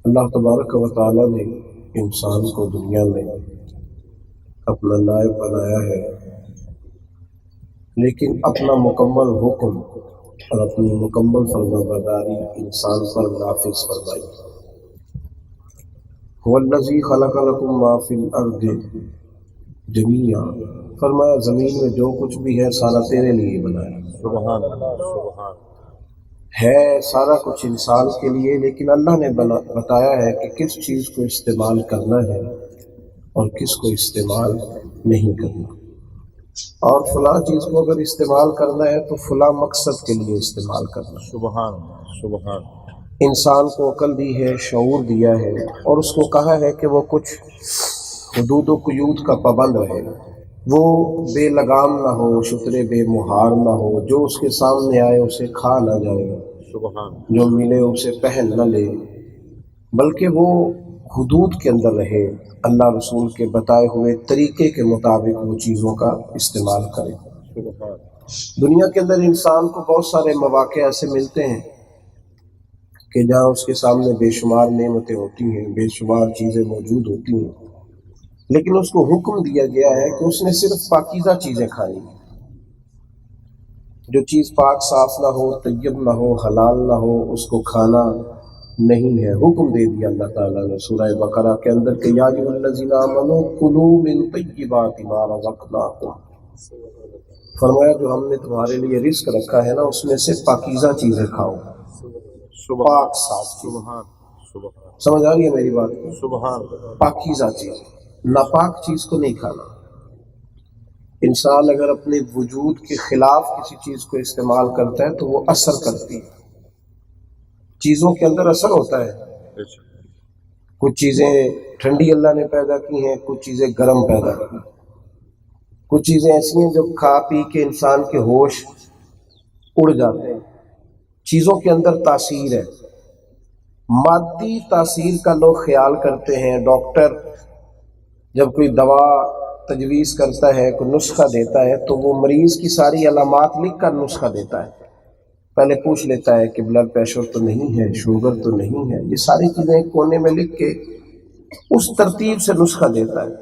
اللہ تبارک و تعالیٰ نے انسان کو دنیا میں اپنا نائب بنایا ہے، لیکن اپنا مکمل حکم اور اپنی مکمل فرمانبرداری انسان پر نافذ فرمائی۔ هو الذی خلق لکم ما فی الارض جمیعا، فرمایا زمین میں جو کچھ بھی ہے سارا تیرے لیے بنایا۔ سبحان اللہ، سبحان ہے سارا کچھ انسان کے لیے، لیکن اللہ نے بتایا ہے کہ کس چیز کو استعمال کرنا ہے اور کس کو استعمال نہیں کرنا، اور فلاں چیز کو اگر استعمال کرنا ہے تو فلاں مقصد کے لیے استعمال کرنا۔ سبحان اللہ، سبحان انسان کو عقل دی ہے، شعور دیا ہے، اور اس کو کہا ہے کہ وہ کچھ حدود و قیود کا پابند رہے، وہ بے لگام نہ ہو، شترے بے مہار نہ ہو، جو اس کے سامنے آئے اسے کھا نہ جائے، سبحان جو ملے اسے پہن نہ لے، بلکہ وہ حدود کے اندر رہے، اللہ رسول کے بتائے ہوئے طریقے کے مطابق وہ چیزوں کا استعمال کرے۔ سبحان دنیا کے اندر انسان کو بہت سارے مواقع ایسے ملتے ہیں کہ جہاں اس کے سامنے بے شمار نعمتیں ہوتی ہیں، بے شمار چیزیں موجود ہوتی ہیں، لیکن اس کو حکم دیا گیا ہے کہ اس نے صرف پاکیزہ چیزیں کھانی ہیں۔ جو چیز پاک صاف نہ ہو، طیب نہ ہو، حلال نہ ہو، اس کو کھانا نہیں ہے۔ حکم دے دیا اللہ تعالیٰ نے سورہ بقرہ کے اندر کہ یا ایھا الذین آمنوا کلوا من طیبات ما رزقناکم، فرمایا جو ہم نے تمہارے لیے رزق رکھا ہے نا اس میں سے پاکیزہ چیزیں کھاؤ، پاک صاف چیزیں۔ سبحان سبحان سمجھ آ رہی ہے میری بات؟ سبحان پاکیزہ چیز، ناپاک چیز کو نہیں کھانا۔ انسان اگر اپنے وجود کے خلاف کسی چیز کو استعمال کرتا ہے تو وہ اثر کرتی ہے، چیزوں کے اندر اثر ہوتا ہے۔ کچھ چیزیں ٹھنڈی اللہ نے پیدا کی ہیں، کچھ چیزیں گرم پیدا کی ہیں، کچھ چیزیں ایسی ہیں جو کھا پی کے انسان کے ہوش اڑ جاتے ہیں۔ چیزوں کے اندر تاثیر ہے، مادی تاثیر کا لوگ خیال کرتے ہیں۔ ڈاکٹر جب کوئی دوا تجویز کرتا ہے، کوئی نسخہ دیتا ہے، تو وہ مریض کی ساری علامات لکھ کر نسخہ دیتا ہے، پہلے پوچھ لیتا ہے کہ بلڈ پریشر تو نہیں ہے، شوگر تو نہیں ہے، یہ ساری چیزیں ایک کونے میں لکھ کے اس ترتیب سے نسخہ دیتا ہے۔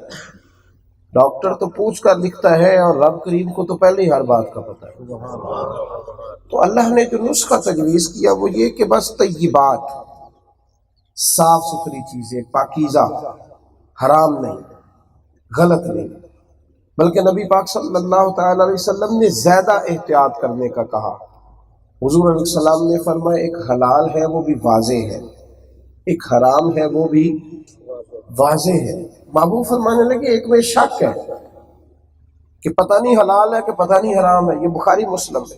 ڈاکٹر تو پوچھ کر لکھتا ہے، اور رب کریم کو تو پہلے ہی ہر بات کا پتہ ہے۔ تو اللہ نے جو نسخہ تجویز کیا وہ یہ کہ بس طیبات، صاف ستھری چیزیں، پاکیزہ، حرام نہیں، غلط نہیں، بلکہ نبی پاک صلی اللہ تعالی علیہ وسلم نے زیادہ احتیاط کرنے کا کہا۔ حضور علیہ السلام نے فرمایا ایک حلال ہے وہ بھی واضح ہے، ایک حرام ہے وہ بھی واضح ہے۔ محبوب فرمانے لگے ایک میں شک ہے کہ پتہ نہیں حلال ہے کہ پتہ نہیں حرام ہے، یہ بخاری مسلم ہے۔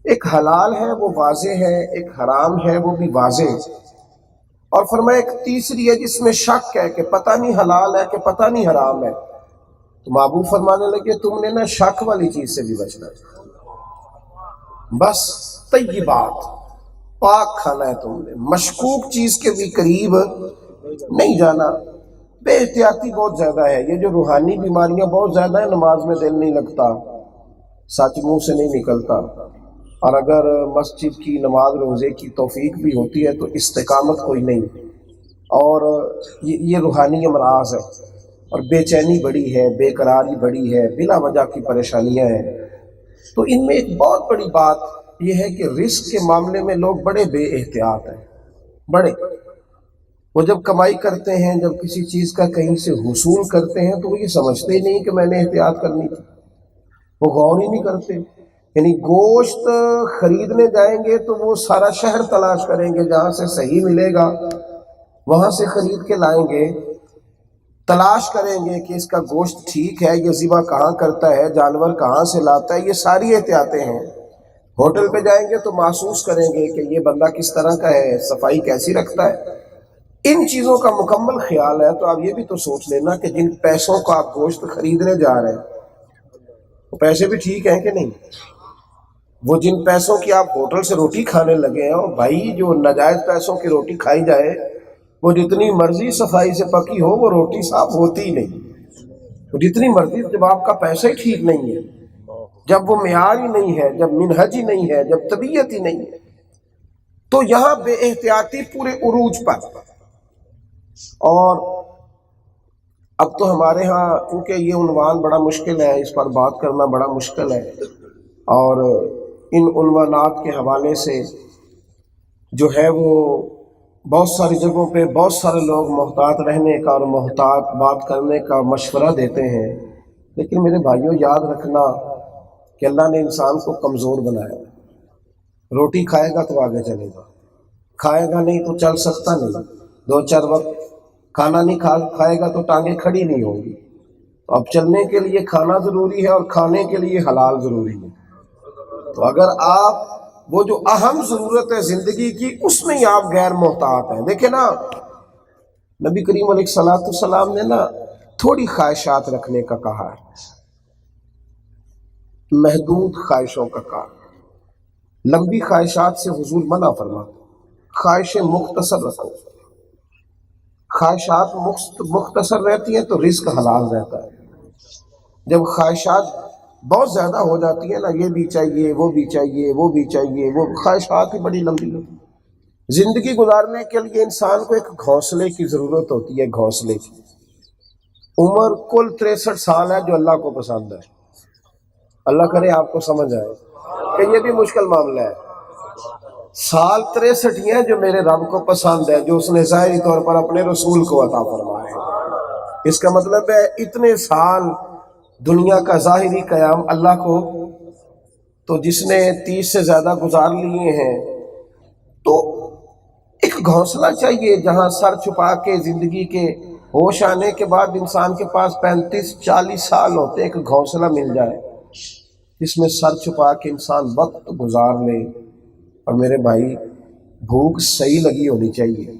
ایک حلال ہے وہ واضح ہے، ایک حرام ہے وہ بھی واضح ہے، اور فرمایا ایک تیسری ہے جس میں شک ہے کہ پتہ نہیں حلال ہے کہ پتہ نہیں حرام ہے۔ تو محبوب فرمانے لگے تم نے نا شک والی چیز سے بھی بچنا ہے، بس طیبات، پاک کھانا ہے تم نے، مشکوک چیز کے بھی قریب نہیں جانا۔ بے احتیاطی بہت زیادہ ہے، یہ جو روحانی بیماریاں بہت زیادہ ہیں، نماز میں دل نہیں لگتا، سچ منہ سے نہیں نکلتا، اور اگر مسجد کی نماز روزے کی توفیق بھی ہوتی ہے تو استقامت کوئی نہیں، اور یہ روحانی امراض ہے، اور بے چینی بڑی ہے، بے قراری بڑی ہے، بلا وجہ کی پریشانیاں ہیں۔ تو ان میں ایک بہت بڑی بات یہ ہے کہ رزق کے معاملے میں لوگ بڑے بے احتیاط ہیں، بڑے۔ وہ جب کمائی کرتے ہیں، جب کسی چیز کا کہیں سے حصول کرتے ہیں تو وہ یہ سمجھتے ہی نہیں کہ میں نے احتیاط کرنی تھی، وہ غور ہی نہیں کرتے۔ یعنی گوشت خریدنے جائیں گے تو وہ سارا شہر تلاش کریں گے، جہاں سے صحیح ملے گا وہاں سے خرید کے لائیں گے، تلاش کریں گے کہ اس کا گوشت ٹھیک ہے، یہ ذبح کہاں کرتا ہے، جانور کہاں سے لاتا ہے، یہ ساری احتیاطیں ہیں۔ ہوٹل پہ جائیں گے تو محسوس کریں گے کہ یہ بندہ کس طرح کا ہے، صفائی کیسی رکھتا ہے۔ ان چیزوں کا مکمل خیال ہے تو آپ یہ بھی تو سوچ لینا کہ جن پیسوں کا آپ گوشت خریدنے جا رہے ہیں وہ پیسے بھی ٹھیک ہیں کہ نہیں۔ وہ جن پیسوں کی آپ ہوٹل سے روٹی کھانے لگے ہیں، اور بھائی جو ناجائز پیسوں کی روٹی کھائی جائے وہ جتنی مرضی صفائی سے پکی ہو وہ روٹی صاف ہوتی ہی نہیں، وہ جتنی مرضی، جب آپ کا پیسہ ہی ٹھیک نہیں ہے، جب وہ معیار ہی نہیں ہے، جب منہج ہی نہیں ہے، جب طبیعت ہی نہیں ہے، تو یہاں بے احتیاطی پورے عروج پر. اور اب تو ہمارے ہاں کیونکہ یہ عنوان بڑا مشکل ہے، اس پر بات کرنا بڑا مشکل ہے، اور ان عنوانات کے حوالے سے جو ہے وہ بہت ساری جگہوں پہ بہت سارے لوگ محتاط رہنے کا اور محتاط بات کرنے کا مشورہ دیتے ہیں. لیکن میرے بھائیوں، یاد رکھنا کہ اللہ نے انسان کو کمزور بنایا. روٹی کھائے گا تو آگے چلے گا، کھائے گا نہیں تو چل سکتا نہیں. 2-4 وقت کھانا نہیں کھائے گا تو ٹانگیں کھڑی نہیں ہوں گی. اب چلنے کے لیے کھانا ضروری ہے اور کھانے کے لیے حلال ضروری ہے. تو اگر آپ وہ جو اہم ضرورت ہے زندگی کی، اس میں ہی آپ غیر محتاط ہیں. دیکھیں نا، نبی کریم علیہ الصلوۃ والسلام نے نا تھوڑی خواہشات رکھنے کا کہا ہے، محدود خواہشوں کا کہا. لمبی خواہشات سے حضور منع فرما، خواہشیں مختصر رکھو. خواہشات مختصر رہتی ہیں تو رزق حلال رہتا ہے. جب خواہشات بہت زیادہ ہو جاتی ہیں نا، یہ بھی چاہیے، وہ بھی چاہیے، وہ بھی چاہیے، وہ خواہشات ہی بڑی لمبی ہوتی. زندگی گزارنے کے لیے انسان کو ایک گھونسلے کی ضرورت ہوتی ہے، گھونسلے کی. عمر کل 63 سال ہے جو اللہ کو پسند ہے. اللہ کرے آپ کو سمجھ آئے کہ یہ بھی مشکل معاملہ ہے. سال 63 ہی ہیں جو میرے رب کو پسند ہے، جو اس نے ظاہری طور پر اپنے رسول کو عطا فرمائے. اس کا مطلب ہے اتنے سال دنیا کا ظاہری قیام اللہ کو، تو جس نے 30 سے زیادہ گزار لیے ہیں، تو ایک گھونسلہ چاہیے جہاں سر چھپا کے زندگی کے ہوش آنے کے بعد انسان کے پاس 35-40 سال ہوتے، ایک گھونسلہ مل جائے جس میں سر چھپا کے انسان وقت گزار لے. اور میرے بھائی، بھوک صحیح لگی ہونی چاہیے.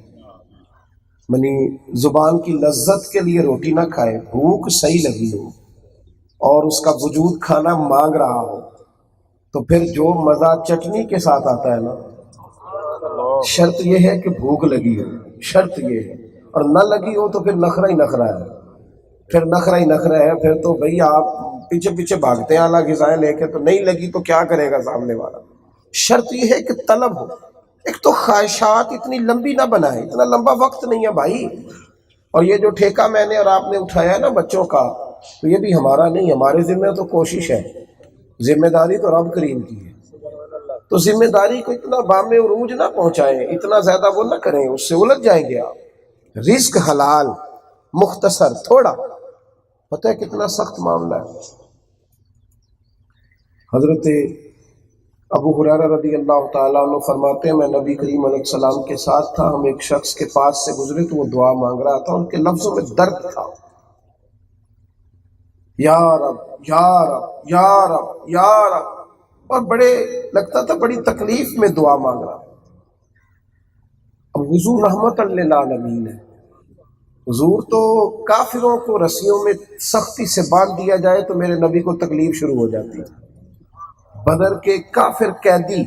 منی زبان کی لذت کے لیے روٹی نہ کھائے، بھوک صحیح لگی ہو اور اس کا وجود کھانا مانگ رہا ہو، تو پھر جو مزہ چٹنی کے ساتھ آتا ہے نا، شرط یہ ہے کہ بھوک لگی ہو. شرط یہ ہے، اور نہ لگی ہو تو پھر نخرہ ہی نخرہ ہے. پھر نخرہ ہی نخرہ ہے. پھر تو بھئی آپ پیچھے پیچھے بھاگتے ہیں اعلیٰ غذائیں لے کے، تو نہیں لگی تو کیا کرے گا سامنے والا. شرط یہ ہے کہ طلب ہو. ایک تو خواہشات اتنی لمبی نہ بنائے، اتنا لمبا وقت نہیں ہے بھائی. اور یہ جو ٹھیکہ میں نے اور آپ نے اٹھایا ہے نا بچوں کا، تو یہ بھی ہمارا نہیں، ہمارے ذمہ تو کوشش ہے. ذمہ داری تو رب کریم کی ہے. تو ذمہ داری کو اتنا بام عروج نہ پہنچائیں، اتنا زیادہ وہ نہ کریں، اس سے الجھ جائیں گے آپ. رزق حلال، مختصر، تھوڑا. پتہ ہے کتنا سخت معاملہ ہے. حضرت ابو ہریرہ رضی اللہ تعالیٰ عنہ فرماتے ہیں، میں نبی کریم علیہ السلام کے ساتھ تھا. ہم ایک شخص کے پاس سے گزرے تو وہ دعا مانگ رہا تھا. ان کے لفظوں میں درد تھا. یا رب، یا رب، یا رب، یا رب. اور بڑے لگتا تھا بڑی تکلیف میں دعا مانگ رہا. اب حضور رحمت للعالمین ہے. حضور تو کافروں کو رسیوں میں سختی سے باندھ دیا جائے تو میرے نبی کو تکلیف شروع ہو جاتی ہے. بدر کے کافر قیدی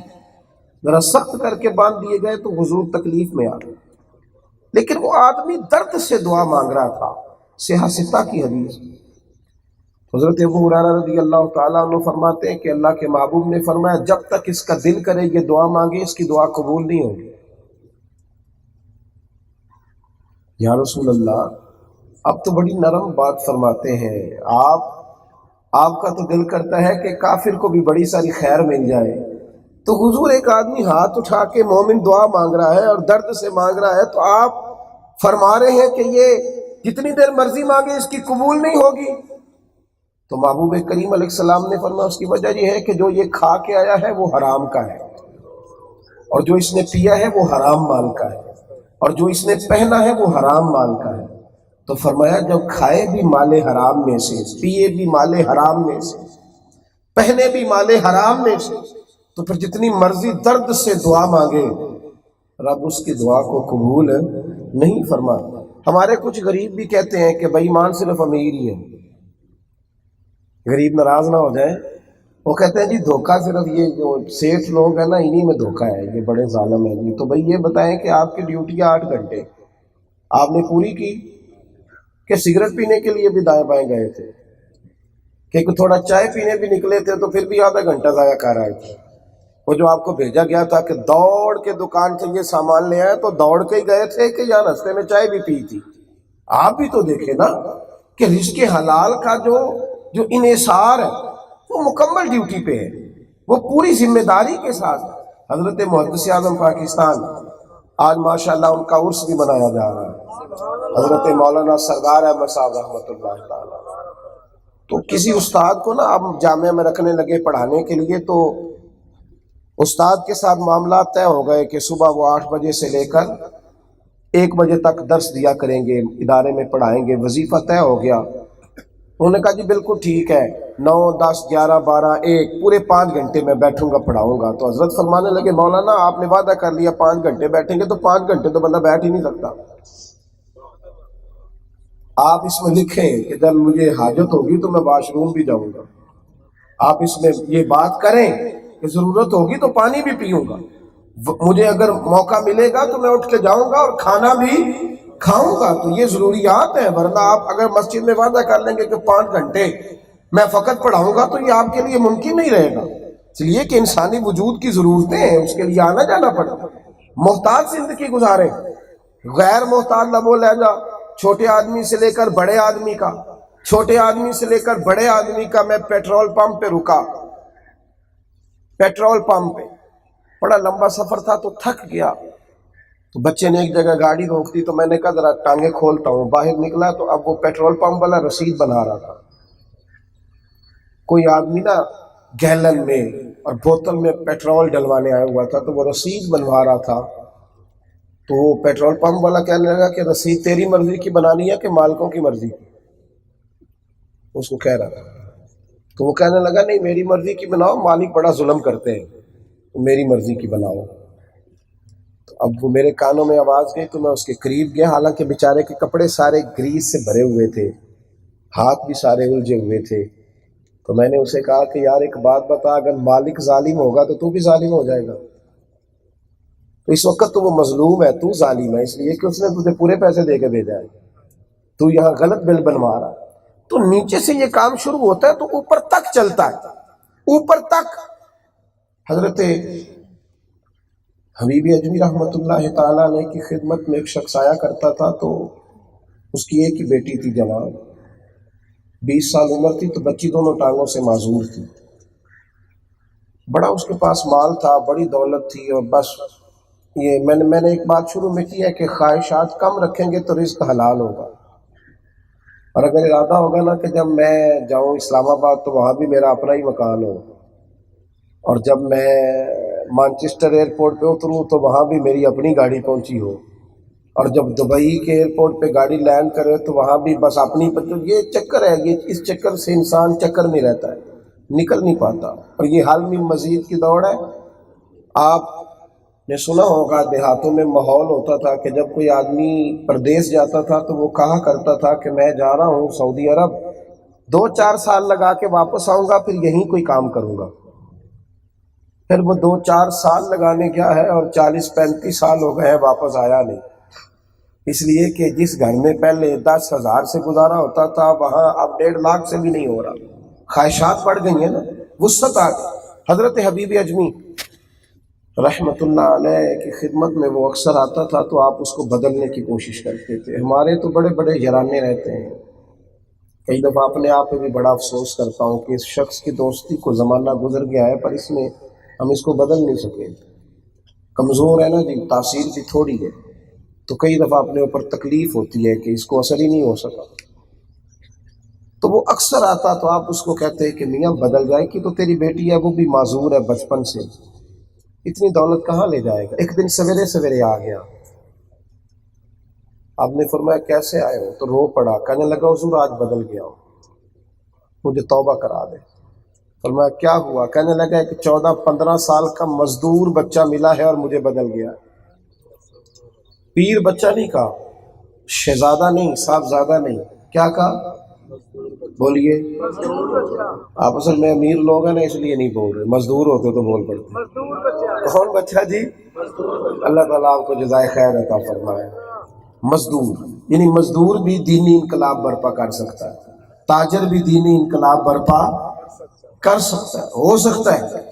ذرا سخت کر کے باندھ دیے گئے تو حضور تکلیف میں آ گئے. لیکن وہ آدمی درد سے دعا مانگ رہا تھا. صحیح ستہ کی حدیث. حضرت ابو ہریرہ رضی اللہ تعالیٰ عنہ فرماتے ہیں کہ اللہ کے محبوب نے فرمایا، جب تک اس کا دل کرے یہ دعا مانگے، اس کی دعا قبول نہیں ہوگی. یا رسول اللہ، اب تو بڑی نرم بات فرماتے ہیں آپ کا تو دل کرتا ہے کہ کافر کو بھی بڑی ساری خیر مل جائے. تو حضور ایک آدمی ہاتھ اٹھا کے مومن دعا مانگ رہا ہے اور درد سے مانگ رہا ہے، تو آپ فرما رہے ہیں کہ یہ جتنی دیر مرضی مانگے اس کی قبول نہیں ہوگی. تو محبوب کریم علیہ السلام نے فرمایا اس کی وجہ یہ ہے کہ جو یہ کھا کے آیا ہے وہ حرام کا ہے، اور جو اس نے پیا ہے وہ حرام مال کا ہے، اور جو اس نے پہنا ہے وہ حرام مال کا ہے. تو فرمایا جب کھائے بھی مال حرام میں سے، پیے بھی مال حرام میں سے، پہنے بھی مال حرام میں سے، تو پھر جتنی مرضی درد سے دعا مانگے رب اس کی دعا کو قبول نہیں فرماتا. ہمارے کچھ غریب بھی کہتے ہیں کہ بھائی ایمان صرف امیر ہی ہے. غریب ناراض نہ ہو جائیں، وہ کہتے ہیں جی دھوکہ صرف یہ جو سیٹھ لوگ ہیں نا انہی میں دھوکہ ہے، یہ بڑے ظالم ہیں جی. تو بھائی یہ بتائیں کہ آپ کی ڈیوٹی 8 گھنٹے آپ نے پوری کی کہ سگریٹ پینے کے لیے بھی دائیں بائیں گئے تھے، کہ تھوڑا چائے پینے بھی نکلے تھے تو پھر بھی آدھا گھنٹہ ضائع کر آئے تھے. وہ جو آپ کو بھیجا گیا تھا کہ دوڑ کے دکان سے یہ سامان لے آئے تو دوڑ کے ہی گئے تھے کہ یا راستے میں چائے بھی پی تھی؟ آپ بھی تو دیکھیں نا کہ رزق حلال کا جو انحصار ہے وہ مکمل ڈیوٹی پہ ہے، وہ پوری ذمہ داری کے ساتھ۔ حضرت محدث اعظم پاکستان آج ماشاءاللہ ان کا عرس بھی منایا جا رہا ہے، حضرت مولانا سردار احمد صاحب رحمۃ اللہ تعالی۔ تو کسی استاد کو نا آپ جامعہ میں رکھنے لگے پڑھانے کے لیے، تو استاد کے ساتھ معاملات طے ہو گئے کہ صبح وہ 8 بجے سے لے کر 1 بجے تک درس دیا کریں گے، ادارے میں پڑھائیں گے، وظیفہ طے ہو گیا۔ انہوں نے کہا جی بالکل ٹھیک ہے، 9 10 11 12 1 پورے 5 گھنٹے میں بیٹھوں گا پڑھاؤں گا۔ تو حضرت فرمانے لگے مولانا آپ نے وعدہ کر لیا 5 گھنٹے بیٹھیں گے، تو 5 گھنٹے تو بندہ بیٹھ ہی نہیں سکتا۔ آپ اس میں لکھیں کہ جب مجھے حاجت ہوگی تو میں واش روم بھی جاؤں گا، آپ اس میں یہ بات کریں کہ ضرورت ہوگی تو پانی بھی پیوں گا، مجھے اگر موقع ملے گا تو میں اٹھ کے جاؤں گا اور کھانا بھی کھاؤں گا۔ تو یہ ضروریات ہیں، ورنہ آپ اگر مسجد میں وعدہ کر لیں گے کہ 5 گھنٹے میں فقط پڑھاؤں گا تو یہ آپ کے لیے ممکن نہیں رہے گا، اس لیے کہ انسانی وجود کی ضرورتیں ہیں، اس کے لیے آنا جانا پڑتا ہے۔ محتاج زندگی گزارے، غیر محتاج لبو لہجہ، چھوٹے آدمی سے لے کر بڑے آدمی کا، چھوٹے آدمی سے لے کر بڑے آدمی کا۔ میں پیٹرول پمپ پہ رکا، پیٹرول پمپ پہ بڑا لمبا سفر تھا تو تھک گیا، تو بچے نے ایک جگہ گاڑی روک دی، تو میں نے کہا ذرا ٹانگیں کھولتا ہوں۔ باہر نکلا تو اب وہ پیٹرول پمپ والا رسید بنا رہا تھا، کوئی آدمی نا گیلن میں اور بوتل میں پیٹرول ڈلوانے آیا ہوا تھا، تو وہ رسید بنوا رہا تھا۔ تو وہ پیٹرول پمپ والا کہنے لگا کہ رسید تیری مرضی کی بنانی ہے کہ مالکوں کی مرضی کی؟ اس کو کہہ رہا تھا، تو وہ کہنے لگا نہیں میری مرضی کی بناؤ، مالک بڑا ظلم کرتے ہیں، میری مرضی کی بناؤ۔ تو اب وہ میرے کانوں میں آواز گئی تو میں اس کے قریب گیا، حالانکہ بیچارے کے کپڑے سارے گریس سے بھرے ہوئے تھے، ہاتھ بھی سارے الجھے ہوئے تھے۔ تو میں نے اسے کہا کہ یار ایک بات بتا، اگر مالک ظالم ہوگا تو بھی ظالم ہو جائے گا۔ تو اس وقت تو وہ مظلوم ہے، تو ظالم ہے، اس لیے کہ اس نے تجھے پورے پیسے دے کے بھیجا ہے، تو یہاں غلط بل بنوا رہا ہے۔ تو نیچے سے یہ کام شروع ہوتا ہے تو اوپر تک چلتا ہے، اوپر تک۔ حضرت حبیب اجمی رحمۃ اللہ تعالی علیہ کی خدمت میں ایک شخص آیا کرتا تھا، تو اس کی ایک ہی بیٹی تھی جوان، 20 سال عمر تھی، تو بچی دونوں ٹانگوں سے معذور تھی، بڑا اس کے پاس مال تھا، بڑی دولت تھی، اور بس یہ میں نے ایک بات شروع میں کی ہے کہ خواہشات کم رکھیں گے تو رزق حلال ہوگا، اور اگر ارادہ ہوگا نا کہ جب میں جاؤں اسلام آباد تو وہاں بھی میرا اپنا ہی مکان ہو، اور جب میں مانچسٹر ایئرپورٹ پہ اتروں تو وہاں بھی میری اپنی گاڑی پہنچی ہو، اور جب دبئی کے ایئرپورٹ پہ گاڑی لینڈ کرے تو وہاں بھی بس اپنی یہ چکر ہے، یہ اس چکر سے انسان چکر میں رہتا ہے، نکل نہیں پاتا، اور یہ حال میں مزید کی دوڑ ہے۔ آپ نے سنا ہوگا دیہاتوں میں ماحول ہوتا تھا کہ جب کوئی آدمی پردیس جاتا تھا تو وہ کہا کرتا تھا کہ میں جا رہا ہوں سعودی عرب، 2-4 سال لگا کے واپس آؤں گا، پھر یہیں کوئی کام کروں گا۔ پھر وہ 2-4 سال لگانے گیا ہے اور 40-35 سال ہو گئے ہیں، واپس آیا نہیں، اس لیے کہ جس گھر میں پہلے 10,000 سے گزارا ہوتا تھا وہاں اب 1.5 لاکھ سے بھی نہیں ہو رہا۔ خواہشات بڑھ گئی ہیں نا، وسعت آ گئی۔ حضرت حبیب اجمی رحمت اللہ علیہ کی خدمت میں وہ اکثر آتا تھا تو آپ اس کو بدلنے کی کوشش کرتے تھے۔ ہمارے تو بڑے بڑے یارانے رہتے ہیں، کئی دفعہ اپنے آپ پہ بھی بڑا افسوس کرتا ہوں کہ اس شخص کی دوستی کو زمانہ گزر گیا ہے، پر اس میں ہم اس کو بدل نہیں سکے، کمزور ہے نا جی، تاثیر بھی تھوڑی ہے، تو کئی دفعہ اپنے اوپر تکلیف ہوتی ہے کہ اس کو اثر ہی نہیں ہو سکا۔ تو وہ اکثر آتا تو آپ اس کو کہتے کہ میاں بدل جائے کہ تو تیری بیٹی ہے وہ بھی معذور ہے بچپن سے، اتنی دولت کہاں لے جائے گا۔ ایک دن سویرے سویرے آ گیا، آپ نے فرمایا کیسے آئے ہو؟ تو رو پڑا، کہنے لگا حضور آج بدل گیا ہوں، مجھے توبہ کرا دے۔ فرمایا کیا ہوا؟ کہنے لگا کہ 14-15 سال کا مزدور بچہ ملا ہے اور مجھے بدل گیا۔ پیر بچہ نہیں کہا، شہزادہ نہیں، صاحبزادہ نہیں، کیا کہا؟ بولیے، آپ اصل میں امیر لوگ ہیں نا اس لیے نہیں بول رہے، مزدور ہوتے تو بول پڑتے۔ کون بچہ جی؟ اللہ تعالیٰ آپ کو جزائے خیر عطا فرمائے۔ مزدور، یعنی مزدور بھی دینی انقلاب برپا کر سکتا ہے، تاجر بھی دینی انقلاب برپا کر سکتا ہے، ہو سکتا ہے۔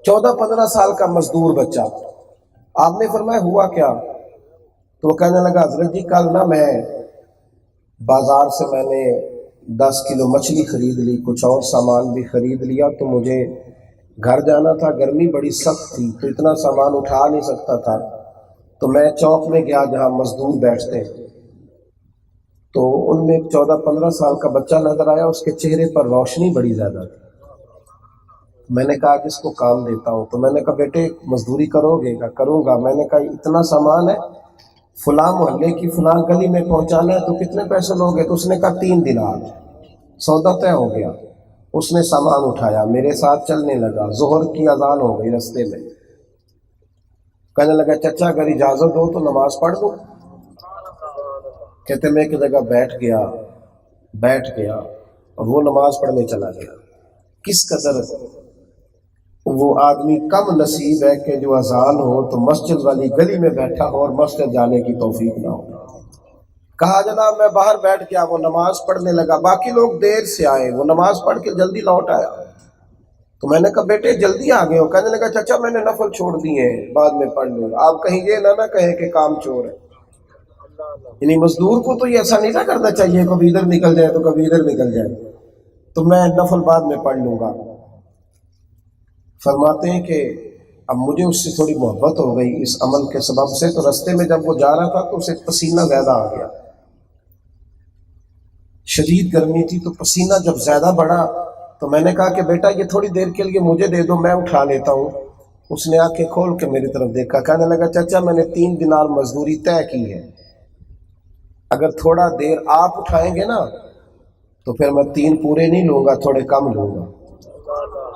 14-15 سال کا مزدور بچہ. آپ نے فرمایا ہوا کیا؟ تو وہ کہنے لگا حضرت جی کل نا میں بازار سے میں نے 10 کلو مچھلی خرید لی، کچھ اور سامان بھی خرید لیا، تو مجھے گھر جانا تھا، گرمی بڑی سخت تھی تو اتنا سامان اٹھا نہیں سکتا تھا، تو میں چوک میں گیا جہاں مزدور بیٹھتے ہیں، تو ان میں ایک 14-15 سال کا بچہ نظر آیا، اس کے چہرے پر روشنی بڑی زیادہ تھی. میں نے کہا کہ اس کو کام دیتا ہوں. تو میں نے کہا بیٹے مزدوری کرو گے؟ کہا کروں گا. میں نے کہا اتنا سامان ہے، فلاں محلے کی فلاں گلی میں پہنچانا ہے، تو کتنے پیسے لوگے؟ تو اس نے کہا 3 دینار. سودا طے ہو گیا. اس نے سامان اٹھایا، میرے ساتھ چلنے لگا. ظہر کی اذان ہو گئی رستے میں. کہنے لگا چچا اگر اجازت ہو تو نماز پڑھ دوں. کہتے میں ایک جگہ بیٹھ گیا اور وہ نماز پڑھنے چلا گیا. کس قدر وہ آدمی کم نصیب ہے کہ جو اذان ہو تو مسجد والی گلی میں بیٹھا ہو اور مسجد جانے کی توفیق نہ ہو. کہا جناب میں باہر بیٹھ گیا، وہ نماز پڑھنے لگا، باقی لوگ دیر سے آئے، وہ نماز پڑھ کے جلدی لوٹ آیا. تو میں نے کہا بیٹے جلدی آ گئے ہو؟ کہنے لگا چچا میں نے نفل چھوڑ دیے ہیں، بعد میں پڑھ لوں. آپ کہیں یہ نہ کہیں کہ کام چور ہے. یعنی مزدور کو تو یہ ایسا نہیں نہ کرنا چاہیے کبھی ادھر نکل جائے تو کبھی ادھر نکل جائے، تو میں نفل بعد میں پڑھ لوں گا. فرماتے ہیں کہ اب مجھے اس سے تھوڑی محبت ہو گئی اس عمل کے سبب سے، تو رستے میں جب وہ جا رہا تھا تو اسے پسینہ زیادہ آ گیا. شدید گرمی تھی تو پسینہ جب زیادہ بڑھا تو میں نے کہا کہ بیٹا یہ تھوڑی دیر کے لیے مجھے دے دو، میں اٹھا لیتا ہوں. اس نے آنکھیں کھول کے میری طرف دیکھا، کہنے لگا چچا میں نے 3 دینار مزدوری طے کی ہے، اگر تھوڑا دیر آپ اٹھائیں گے نا تو پھر میں 3 پورے نہیں لوں گا، تھوڑے کم لوں گا.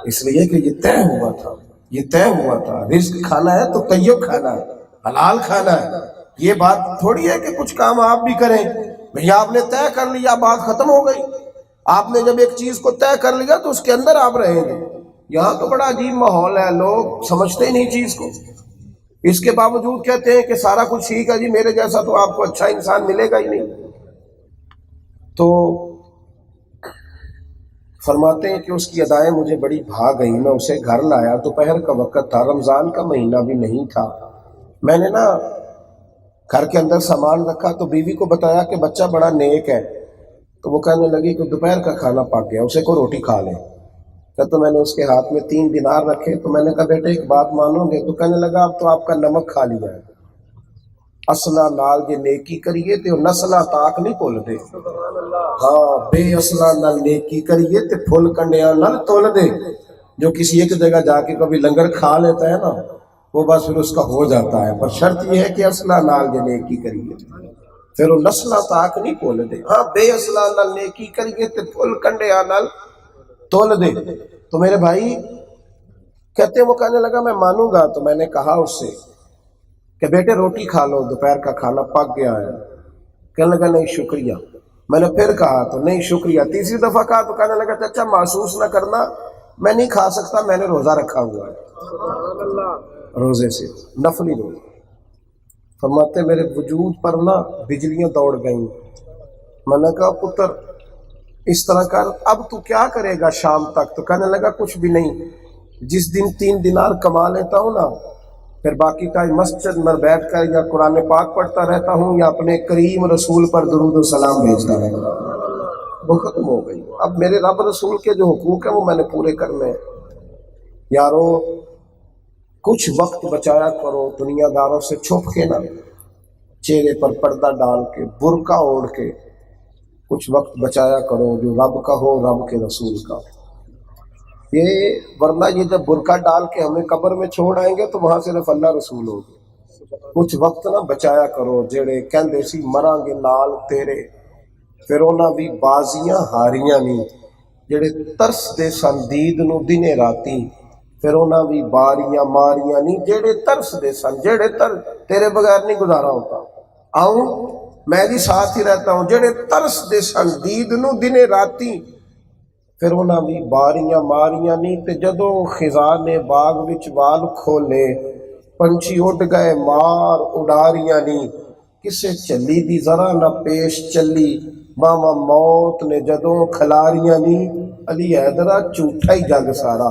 اس لیے کہ یہ طے ہوا تھا. رزق کھانا ہے تو طیب کھانا ہے، حلال کھانا ہے. یہ بات تھوڑی ہے کہ کچھ کام آپ بھی کریں. بھیا آپ نے طے کر لیا، بات ختم ہو گئی. آپ نے جب ایک چیز کو طے کر لیا تو اس کے اندر آپ رہیں گے. یہاں تو بڑا عجیب ماحول ہے، لوگ سمجھتے ہی نہیں چیز کو. اس کے باوجود کہتے ہیں کہ سارا کچھ ٹھیک ہے جی، میرے جیسا تو آپ کو اچھا انسان ملے گا ہی نہیں. تو فرماتے ہیں کہ اس کی ادائیں مجھے بڑی بھا گئی. میں اسے گھر لایا، دوپہر کا وقت تھا، رمضان کا مہینہ بھی نہیں تھا. میں نے نا گھر کے اندر سامان رکھا تو بیوی کو بتایا کہ بچہ بڑا نیک ہے. تو وہ کہنے لگی کہ دوپہر کا کھانا پک گیا، اسے کو روٹی کھا لیں. تو میں نے اس کے ہاتھ میں 3 دینار رکھے. تو میں نے کہا بیٹے ایک بات مانو گے؟ تو کہنے لگا اب تو آپ کا نمک کھا لیا ہے، اصلا نال جے نیکی کریے تے نسلا تاک نہیں پھول دے. ہاں بے اصلا نال نیکی کریے تے پھول کنڈیاں نال تول دے. جو کسی ایک جگہ جا کے کبھی لنگر کھا لیتا ہے نا وہ بس پھر اس کا ہو جاتا ہے، پر شرط یہ ہے کہ اصلا نال جے نیکی کریے پھر وہ نسلا تاک نہیں پھول دے. ہاں بے اصلا نال نیکی کریے تے پھول کنڈیاں نال تول دے. تو میرے بھائی کہتے ہیں وہ کہنے لگا میں مانوں گا. تو میں نے کہا اس سے کہ بیٹے روٹی کھا لو، دوپہر کا کھانا پک گیا ہے. کہنے لگا نہیں شکریہ. میں نے پھر کہا تو نہیں شکریہ. تیسری دفعہ کہا تو کہنے لگا چچا محسوس نہ کرنا، میں نہیں کھا سکتا، میں نے روزہ رکھا ہوا ہے، روزے سے نفلی روزہ. فرماتے میرے وجود پر نا بجلیاں دوڑ گئیں. میں نے کہا پتر اس طرح کر، اب تو کیا کرے گا شام تک؟ تو کہنے لگا کچھ بھی نہیں، جس دن 3 دینار کما لیتا ہوں نا پھر باقی ٹائم مسجد میں بیٹھ کر یا قرآن پاک پڑھتا رہتا ہوں یا اپنے کریم رسول پر درود و سلام بھیجتا رہتا ہوں. وہ ختم ہو گئی. اب میرے رب رسول کے جو حقوق ہیں وہ میں نے پورے کرنے ہیں. یارو کچھ وقت بچایا کرو، دنیا داروں سے چھپ کے نا، چہرے پر پردہ ڈال کے برقع اوڑھ کے کچھ وقت بچایا کرو جو رب کا ہو، رب کے رسول کا. یہ ورنہ یہ جب برقع ڈال کے ہمیں قبر میں چھوڑ آئیں گے تو وہاں صرف اللہ رسول ہوگی. کچھ وقت نہ بچایا کرو. جڑے کہندے سی مراں گے نال تیرے، پھر انہاں بھی بازیاں ہاریاں نہیں. جڑے ترس دے سن دید نو دنے راتی، پھر انہاں بھی باریاں ماریاں نہیں. جڑے ترس دے سن، جڑے تیرے بغیر نہیں گزارا ہوتا. آؤں میں بھی ساتھ ہی رہتا ہوں. جڑے ترس دے سن دید نو دنے راتی، پھر انہاں بھی باریاں ماریاں نہیں. تے جدوں خزاں نے باغ وچ وال کھولے، پنچھی اڈ گئے مار اڈاریاں نہیں. کسے چلی دی ذرا نہ پیش چلی، ماما موت نے جدوں کھلاریاں نہیں. علی حیدرہ جھوٹا ہی جگ سارا،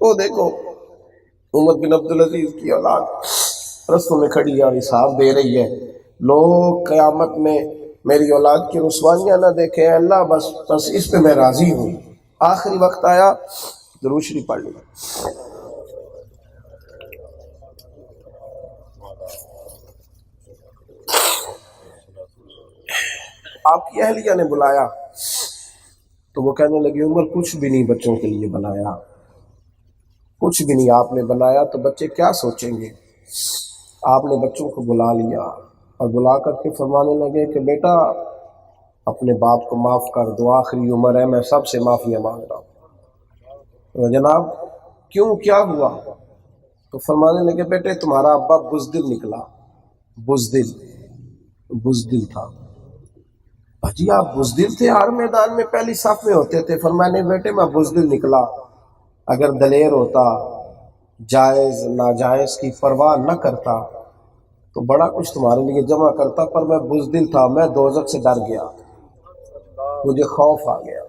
وہ دیکھو عمر بن عبدالعزیز کی اولاد رستوں میں کھڑی ہے اور حساب دے رہی ہے، لوگ قیامت میں میری اولاد کی رسوائیاں نہ دیکھیں، اللہ بس اس پہ میں راضی ہوں۔ آخری وقت آیا، درود شریف پڑھ لیا۔ آپ کی اہلیہ نے بلایا تو وہ کہنے لگی عمر کچھ بھی نہیں بچوں کے لیے بنایا، کچھ بھی نہیں آپ نے بنایا تو بچے کیا سوچیں گے۔ آپ نے بچوں کو بلا لیا اور بلا کر کے فرمانے لگے کہ بیٹا اپنے باپ کو معاف کر دو، آخری عمر ہے، میں سب سے معافیاں مانگ رہا ہوں۔ جناب کیوں، کیا ہوا؟ تو فرمانے لگے بیٹے تمہارا ابا بزدل نکلا، بزدل تھا۔ جی آپ بزدل تھے، ہر میدان میں پہلی صف میں ہوتے تھے۔ فرمانے بیٹے میں بزدل نکلا، اگر دلیر ہوتا، جائز ناجائز کی پرواہ نہ کرتا تو بڑا کچھ تمہارے لیے جمع کرتا، پر میں بزدل تھا، میں دوزخ سے ڈر گیا، مجھے خوف آ گیا۔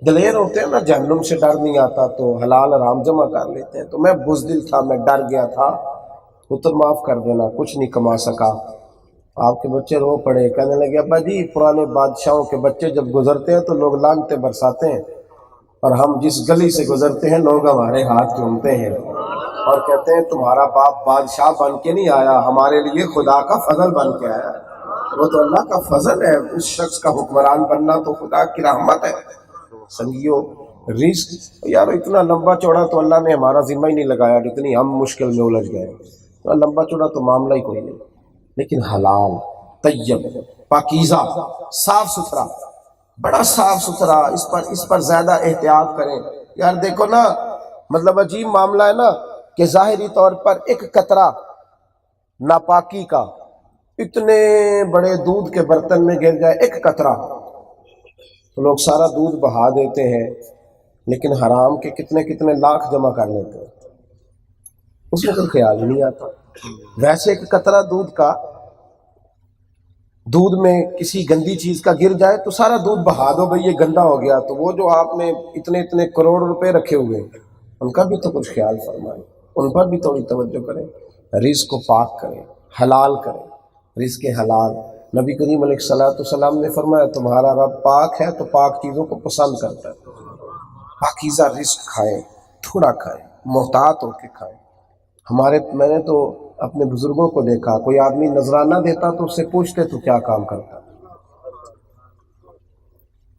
دلیر ہوتے ہیں نا، جہنم سے ڈر نہیں آتا تو حلال حرام جمع کر لیتے ہیں، تو میں بزدل تھا، میں ڈر گیا تھا، پتر معاف کر دینا، کچھ نہیں کما سکا۔ آپ کے بچے رو پڑے، کہنے لگے ابا جی پرانے بادشاہوں کے بچے جب گزرتے ہیں تو لوگ لعنتیں برساتے ہیں، اور ہم جس گلی سے گزرتے ہیں لوگ ہمارے ہاتھ چومتے ہیں اور کہتے ہیں تمہارا باپ بادشاہ بن کے نہیں آیا، ہمارے لیے خدا کا فضل بن کے آیا۔ وہ تو اللہ کا فضل ہے، اس شخص کا حکمران بننا تو خدا کی رحمت ہے۔ سنگیو رزق یار اتنا لمبا چوڑا تو اللہ نے ہمارا ذمہ ہی نہیں لگایا، جتنی ہم مشکل میں الجھ گئے، اتنا لمبا چوڑا تو معاملہ ہی کوئی نہیں، لیکن حلال طیب پاکیزہ صاف ستھرا، بڑا صاف ستھرا، اس پر زیادہ احتیاط کریں۔ یار دیکھو نا، مطلب عجیب معاملہ ہے نا کہ ظاہری طور پر ایک قطرہ ناپاکی کا اتنے بڑے دودھ کے برتن میں گر جائے، ایک قطرہ تو لوگ سارا دودھ بہا دیتے ہیں، لیکن حرام کے کتنے کتنے لاکھ جمع کر لیتے ہیں، اس میں کوئی خیال ہی نہیں آتا۔ ویسے ایک قطرہ دودھ میں کسی گندی چیز کا گر جائے تو سارا دودھ بہا دو، بھئی یہ گندا ہو گیا، تو وہ جو آپ نے اتنے کروڑ روپے رکھے ہوئے ان کا بھی تو کچھ خیال فرمائیں، ان پر بھی تھوڑی توجہ کریں، رزق کو پاک کریں، حلال کریں، رزق حلال۔ نبی کریم علیہ السلام نے فرمایا تمہارا رب پاک ہے تو پاک چیزوں کو پسند کرتا ہے، پاکیزہ رزق کھائیں، تھوڑا کھائیں، محتاط ہو کے کھائیں۔ میں نے تو اپنے بزرگوں کو دیکھا، کوئی آدمی نذرانہ دیتا تو اس سے پوچھتے تو کیا کام کرتا۔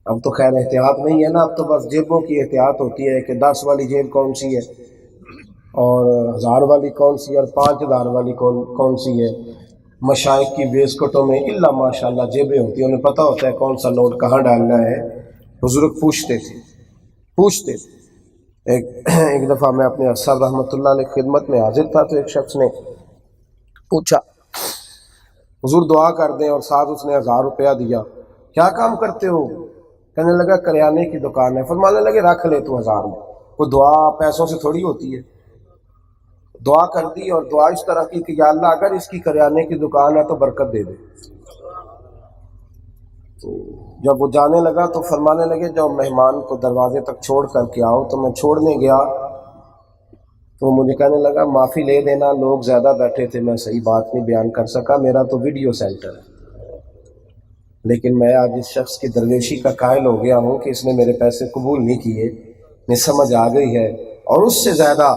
اب تو خیر احتیاط نہیں ہے نا، اب تو بس جیبوں کی احتیاط ہوتی ہے کہ 10 والی جیب کون سی ہے اور 1000 والی کون سی ہے اور 5000 والی کون سی ہے۔ مشائخ کی ویسکٹوں میں الا ماشاءاللہ جیبیں ہوتی ہیں، انہیں پتہ ہوتا ہے کون سا نوٹ کہاں ڈالنا ہے۔ بزرگ پوچھتے تھے۔ ایک دفعہ میں اپنے اثر رحمۃ اللہ علیہ خدمت میں حاضر تھا تو ایک شخص نے پوچھا حضور دعا کر دیں، اور ساتھ اس نے 1000 روپیہ دیا۔ کیا کام کرتے ہو؟ کہنے لگا کریانے کی دکان ہے۔ فرمانے لگے رکھ لے تو 1000 میں، کوئی دعا پیسوں سے تھوڑی ہوتی ہے۔ دعا کر دی اور دعا اس طرح کی کہ یا اللہ اگر اس کی کریانے کی دکان ہے تو برکت دے دے۔ تو جب وہ جانے لگا تو فرمانے لگے جب مہمان کو دروازے تک چھوڑ کر کے آؤ، تو میں چھوڑنے گیا تو مجھے کہنے لگا معافی لے دینا، لوگ زیادہ بیٹھے تھے، میں صحیح بات نہیں بیان کر سکا، میرا تو ویڈیو سینٹر ہے، لیکن میں آج اس شخص کی درویشی کا قائل ہو گیا ہوں کہ اس نے میرے پیسے قبول نہیں کیے، مجھے سمجھ آ گئی ہے، اور اس سے زیادہ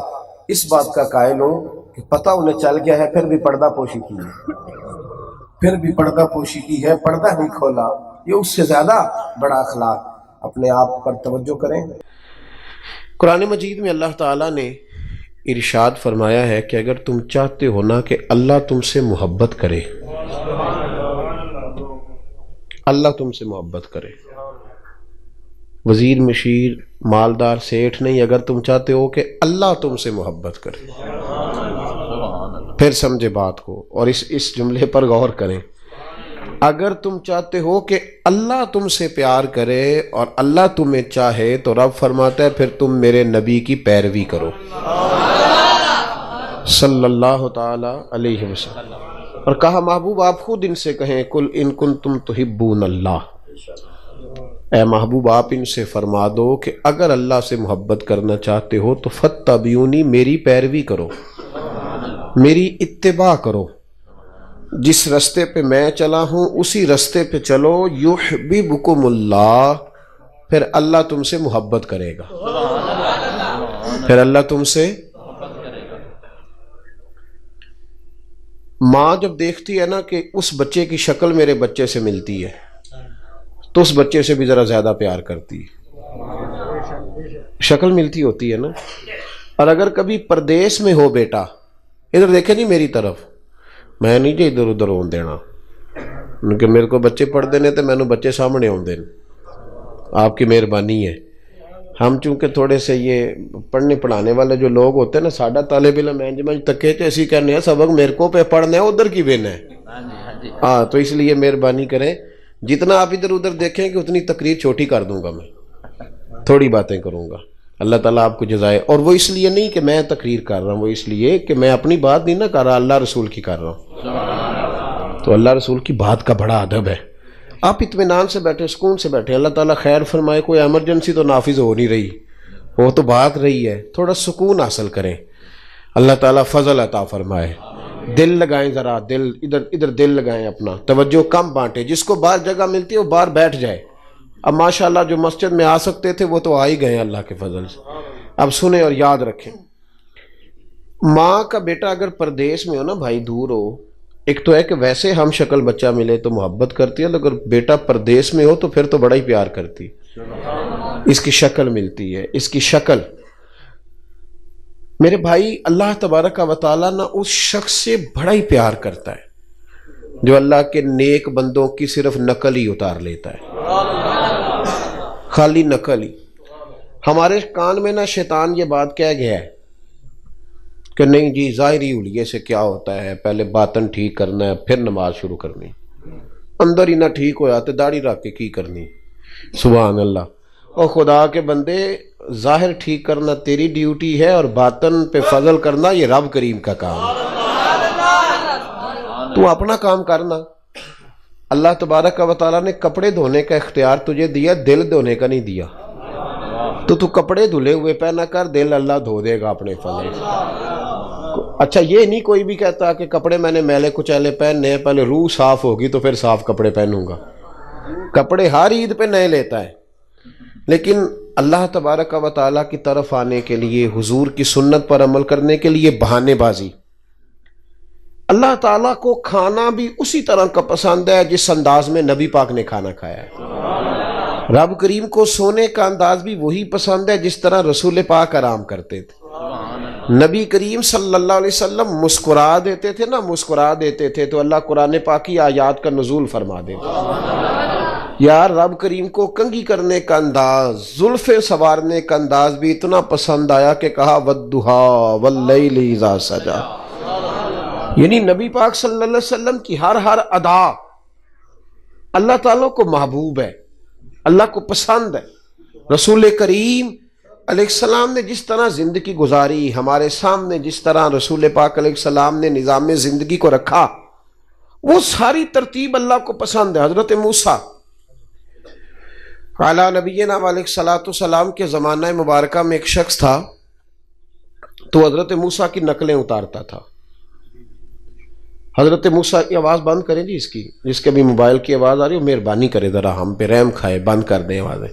اس بات کا قائل ہوں کہ پتہ انہیں چل گیا ہے پھر بھی پردہ پوشی کی ہے، پردہ نہیں کھولا، یہ اس سے زیادہ بڑا اخلاق۔ اپنے آپ پر توجہ کریں۔ قرآن مجید میں اللہ تعالیٰ نے ارشاد فرمایا ہے کہ اگر تم چاہتے ہو نا کہ اللہ تم سے محبت کرے، اللہ تم سے محبت کرے، وزیر مشیر مالدار سیٹھ نہیں، اگر تم چاہتے ہو کہ اللہ تم سے محبت کرے، پھر سمجھے بات کو اور اس جملے پر غور کریں۔ اگر تم چاہتے ہو کہ اللہ تم سے پیار کرے اور اللہ تمہیں چاہے تو رب فرماتا ہے پھر تم میرے نبی کی پیروی کرو صلی اللہ تعالی علیہ وسلم، اور کہا محبوب آپ خود ان سے کہیں کل ان کنتم تحبون اللہ، اے محبوب آپ ان سے فرما دو کہ اگر اللہ سے محبت کرنا چاہتے ہو تو فاتبعونی، میری پیروی کرو، میری اتباع کرو، جس رستے پہ میں چلا ہوں اسی رستے پہ چلو، یحببکم اللہ، پھر اللہ تم سے محبت کرے گا، پھر اللہ تم سے۔ ماں جب دیکھتی ہے نا کہ اس بچے کی شکل میرے بچے سے ملتی ہے تو اس بچے سے بھی ذرا زیادہ پیار کرتی ہے، شکل ملتی ہوتی ہے نا۔ اور اگر کبھی پردیس میں ہو بیٹا، ادھر دیکھے نہیں میری طرف، میں نہیں جی ادھر ادھر ہون دینا، کیونکہ میرے کو بچے پڑھ دینے تے مینوں بچے سامنے ہون دین، آپ کی مہربانی ہے۔ ہم چونکہ تھوڑے سے یہ پڑھنے پڑھانے والے جو لوگ ہوتے ہیں نا، ساڈا طالب علم انجمن تکے تے اسی کہنے ہیں سبق میرے کو پہ پڑھنا ہے، ادھر کی بین ہے، ہاں، تو اس لیے مہربانی کریں، جتنا آپ ادھر ادھر دیکھیں کہ اتنی تقریر چھوٹی کر دوں گا، میں تھوڑی باتیں کروں گا، اللہ تعالیٰ آپ کو جزائے۔ اور وہ اس لیے نہیں کہ میں تقریر کر رہا ہوں، وہ اس لیے کہ میں اپنی بات نہیں نہ کر رہا، اللہ رسول کی کر رہا ہوں، تو اللہ رسول کی بات کا بڑا ادب ہے۔ آپ اطمینان سے بیٹھے، سکون سے بیٹھے، اللہ تعالیٰ خیر فرمائے۔ کوئی ایمرجنسی تو نافذ ہو نہیں رہی، وہ تو بات رہی ہے، تھوڑا سکون حاصل کریں، اللہ تعالیٰ فضل عطا فرمائے۔ دل لگائیں، ذرا دل ادھر دل لگائیں، اپنا توجہ کم بانٹیں، جس کو باہر جگہ ملتی ہے وہ باہر بیٹھ جائے۔ اب ماشاءاللہ جو مسجد میں آ سکتے تھے وہ تو آ ہی گئے اللہ کے فضل سے۔ اب سنیں اور یاد رکھیں، ماں کا بیٹا اگر پردیس میں ہو نا بھائی، دور ہو، ایک تو ہے کہ ویسے ہم شکل بچہ ملے تو محبت کرتی ہے، اگر بیٹا پردیس میں ہو تو پھر تو بڑا ہی پیار کرتی ہے، اس کی شکل ملتی ہے، اس کی شکل۔ میرے بھائی، اللہ تبارک و تعالیٰ نہ اس شخص سے بڑا ہی پیار کرتا ہے جو اللہ کے نیک بندوں کی صرف نقل ہی اتار لیتا ہے، خالی نقل ہی۔ ہمارے کان میں نہ شیطان یہ بات کہہ گیا ہے کہ نہیں جی ظاہری حلیے سے کیا ہوتا ہے، پہلے باطن ٹھیک کرنا ہے پھر نماز شروع کرنی، اندر ہی نہ ٹھیک ہو جاتے داڑھی رکھ کے کی کرنی۔ سبحان اللہ۔ اور خدا کے بندے، ظاہر ٹھیک کرنا تیری ڈیوٹی ہے اور باطن پہ فضل کرنا یہ رب کریم کا کام ہے، تو اپنا کام کرنا۔ اللہ تبارک و تعالیٰ نے کپڑے دھونے کا اختیار تجھے دیا، دل دھونے کا نہیں دیا، تو کپڑے دھلے ہوئے پہنا کر، دل اللہ دھو دے گا اپنے فضل سے۔ اچھا یہ نہیں کوئی بھی کہتا کہ کپڑے میں نے میلے کچیلے پہننے ہیں، پہلے روح صاف ہوگی تو پھر صاف کپڑے پہنوں گا۔ کپڑے ہر عید پہ نئے لیتا ہے، لیکن اللہ تبارک و تعالیٰ کی طرف آنے کے لیے، حضور کی سنت پر عمل کرنے کے لیے بہانے بازی۔ اللہ تعالیٰ کو کھانا بھی اسی طرح کا پسند ہے جس انداز میں نبی پاک نے کھانا کھایا ہے۔ رب کریم کو سونے کا انداز بھی وہی پسند ہے جس طرح رسول پاک آرام کرتے تھے۔ نبی کریم صلی اللہ علیہ وسلم مسکرا دیتے تھے نا، مسکرا دیتے تھے تو اللہ قرآن پاک کی آیات کا نزول فرما دیتے۔ یار رب کریم کو کنگھی کرنے کا انداز، زلفیں سوارنے کا انداز بھی اتنا پسند آیا کہ کہا وَالضُّحَىٰ وَاللَّيْلِ إِذَا سَجَىٰ، یعنی نبی پاک صلی اللہ علیہ وسلم کی ہر ادا اللہ تعالیٰ کو محبوب ہے، اللہ کو پسند ہے۔ رسول کریم علیہ السلام نے جس طرح زندگی گزاری، ہمارے سامنے جس طرح رسول پاک علیہ السلام نے نظام زندگی کو رکھا، وہ ساری ترتیب اللہ کو پسند ہے۔ حضرت موسیٰ علی نبینا علیہ الصلوۃ والسلام کے زمانہ مبارکہ میں ایک شخص تھا، تو حضرت موسیٰ کی نقلیں اتارتا تھا۔ حضرت موسیٰ کی آواز بند کریں جی، اس کی جس کے بھی موبائل کی آواز آ رہی ہو مہربانی کرے ذرا ہم پہ رحم کھائے، بند کر دیں آوازیں۔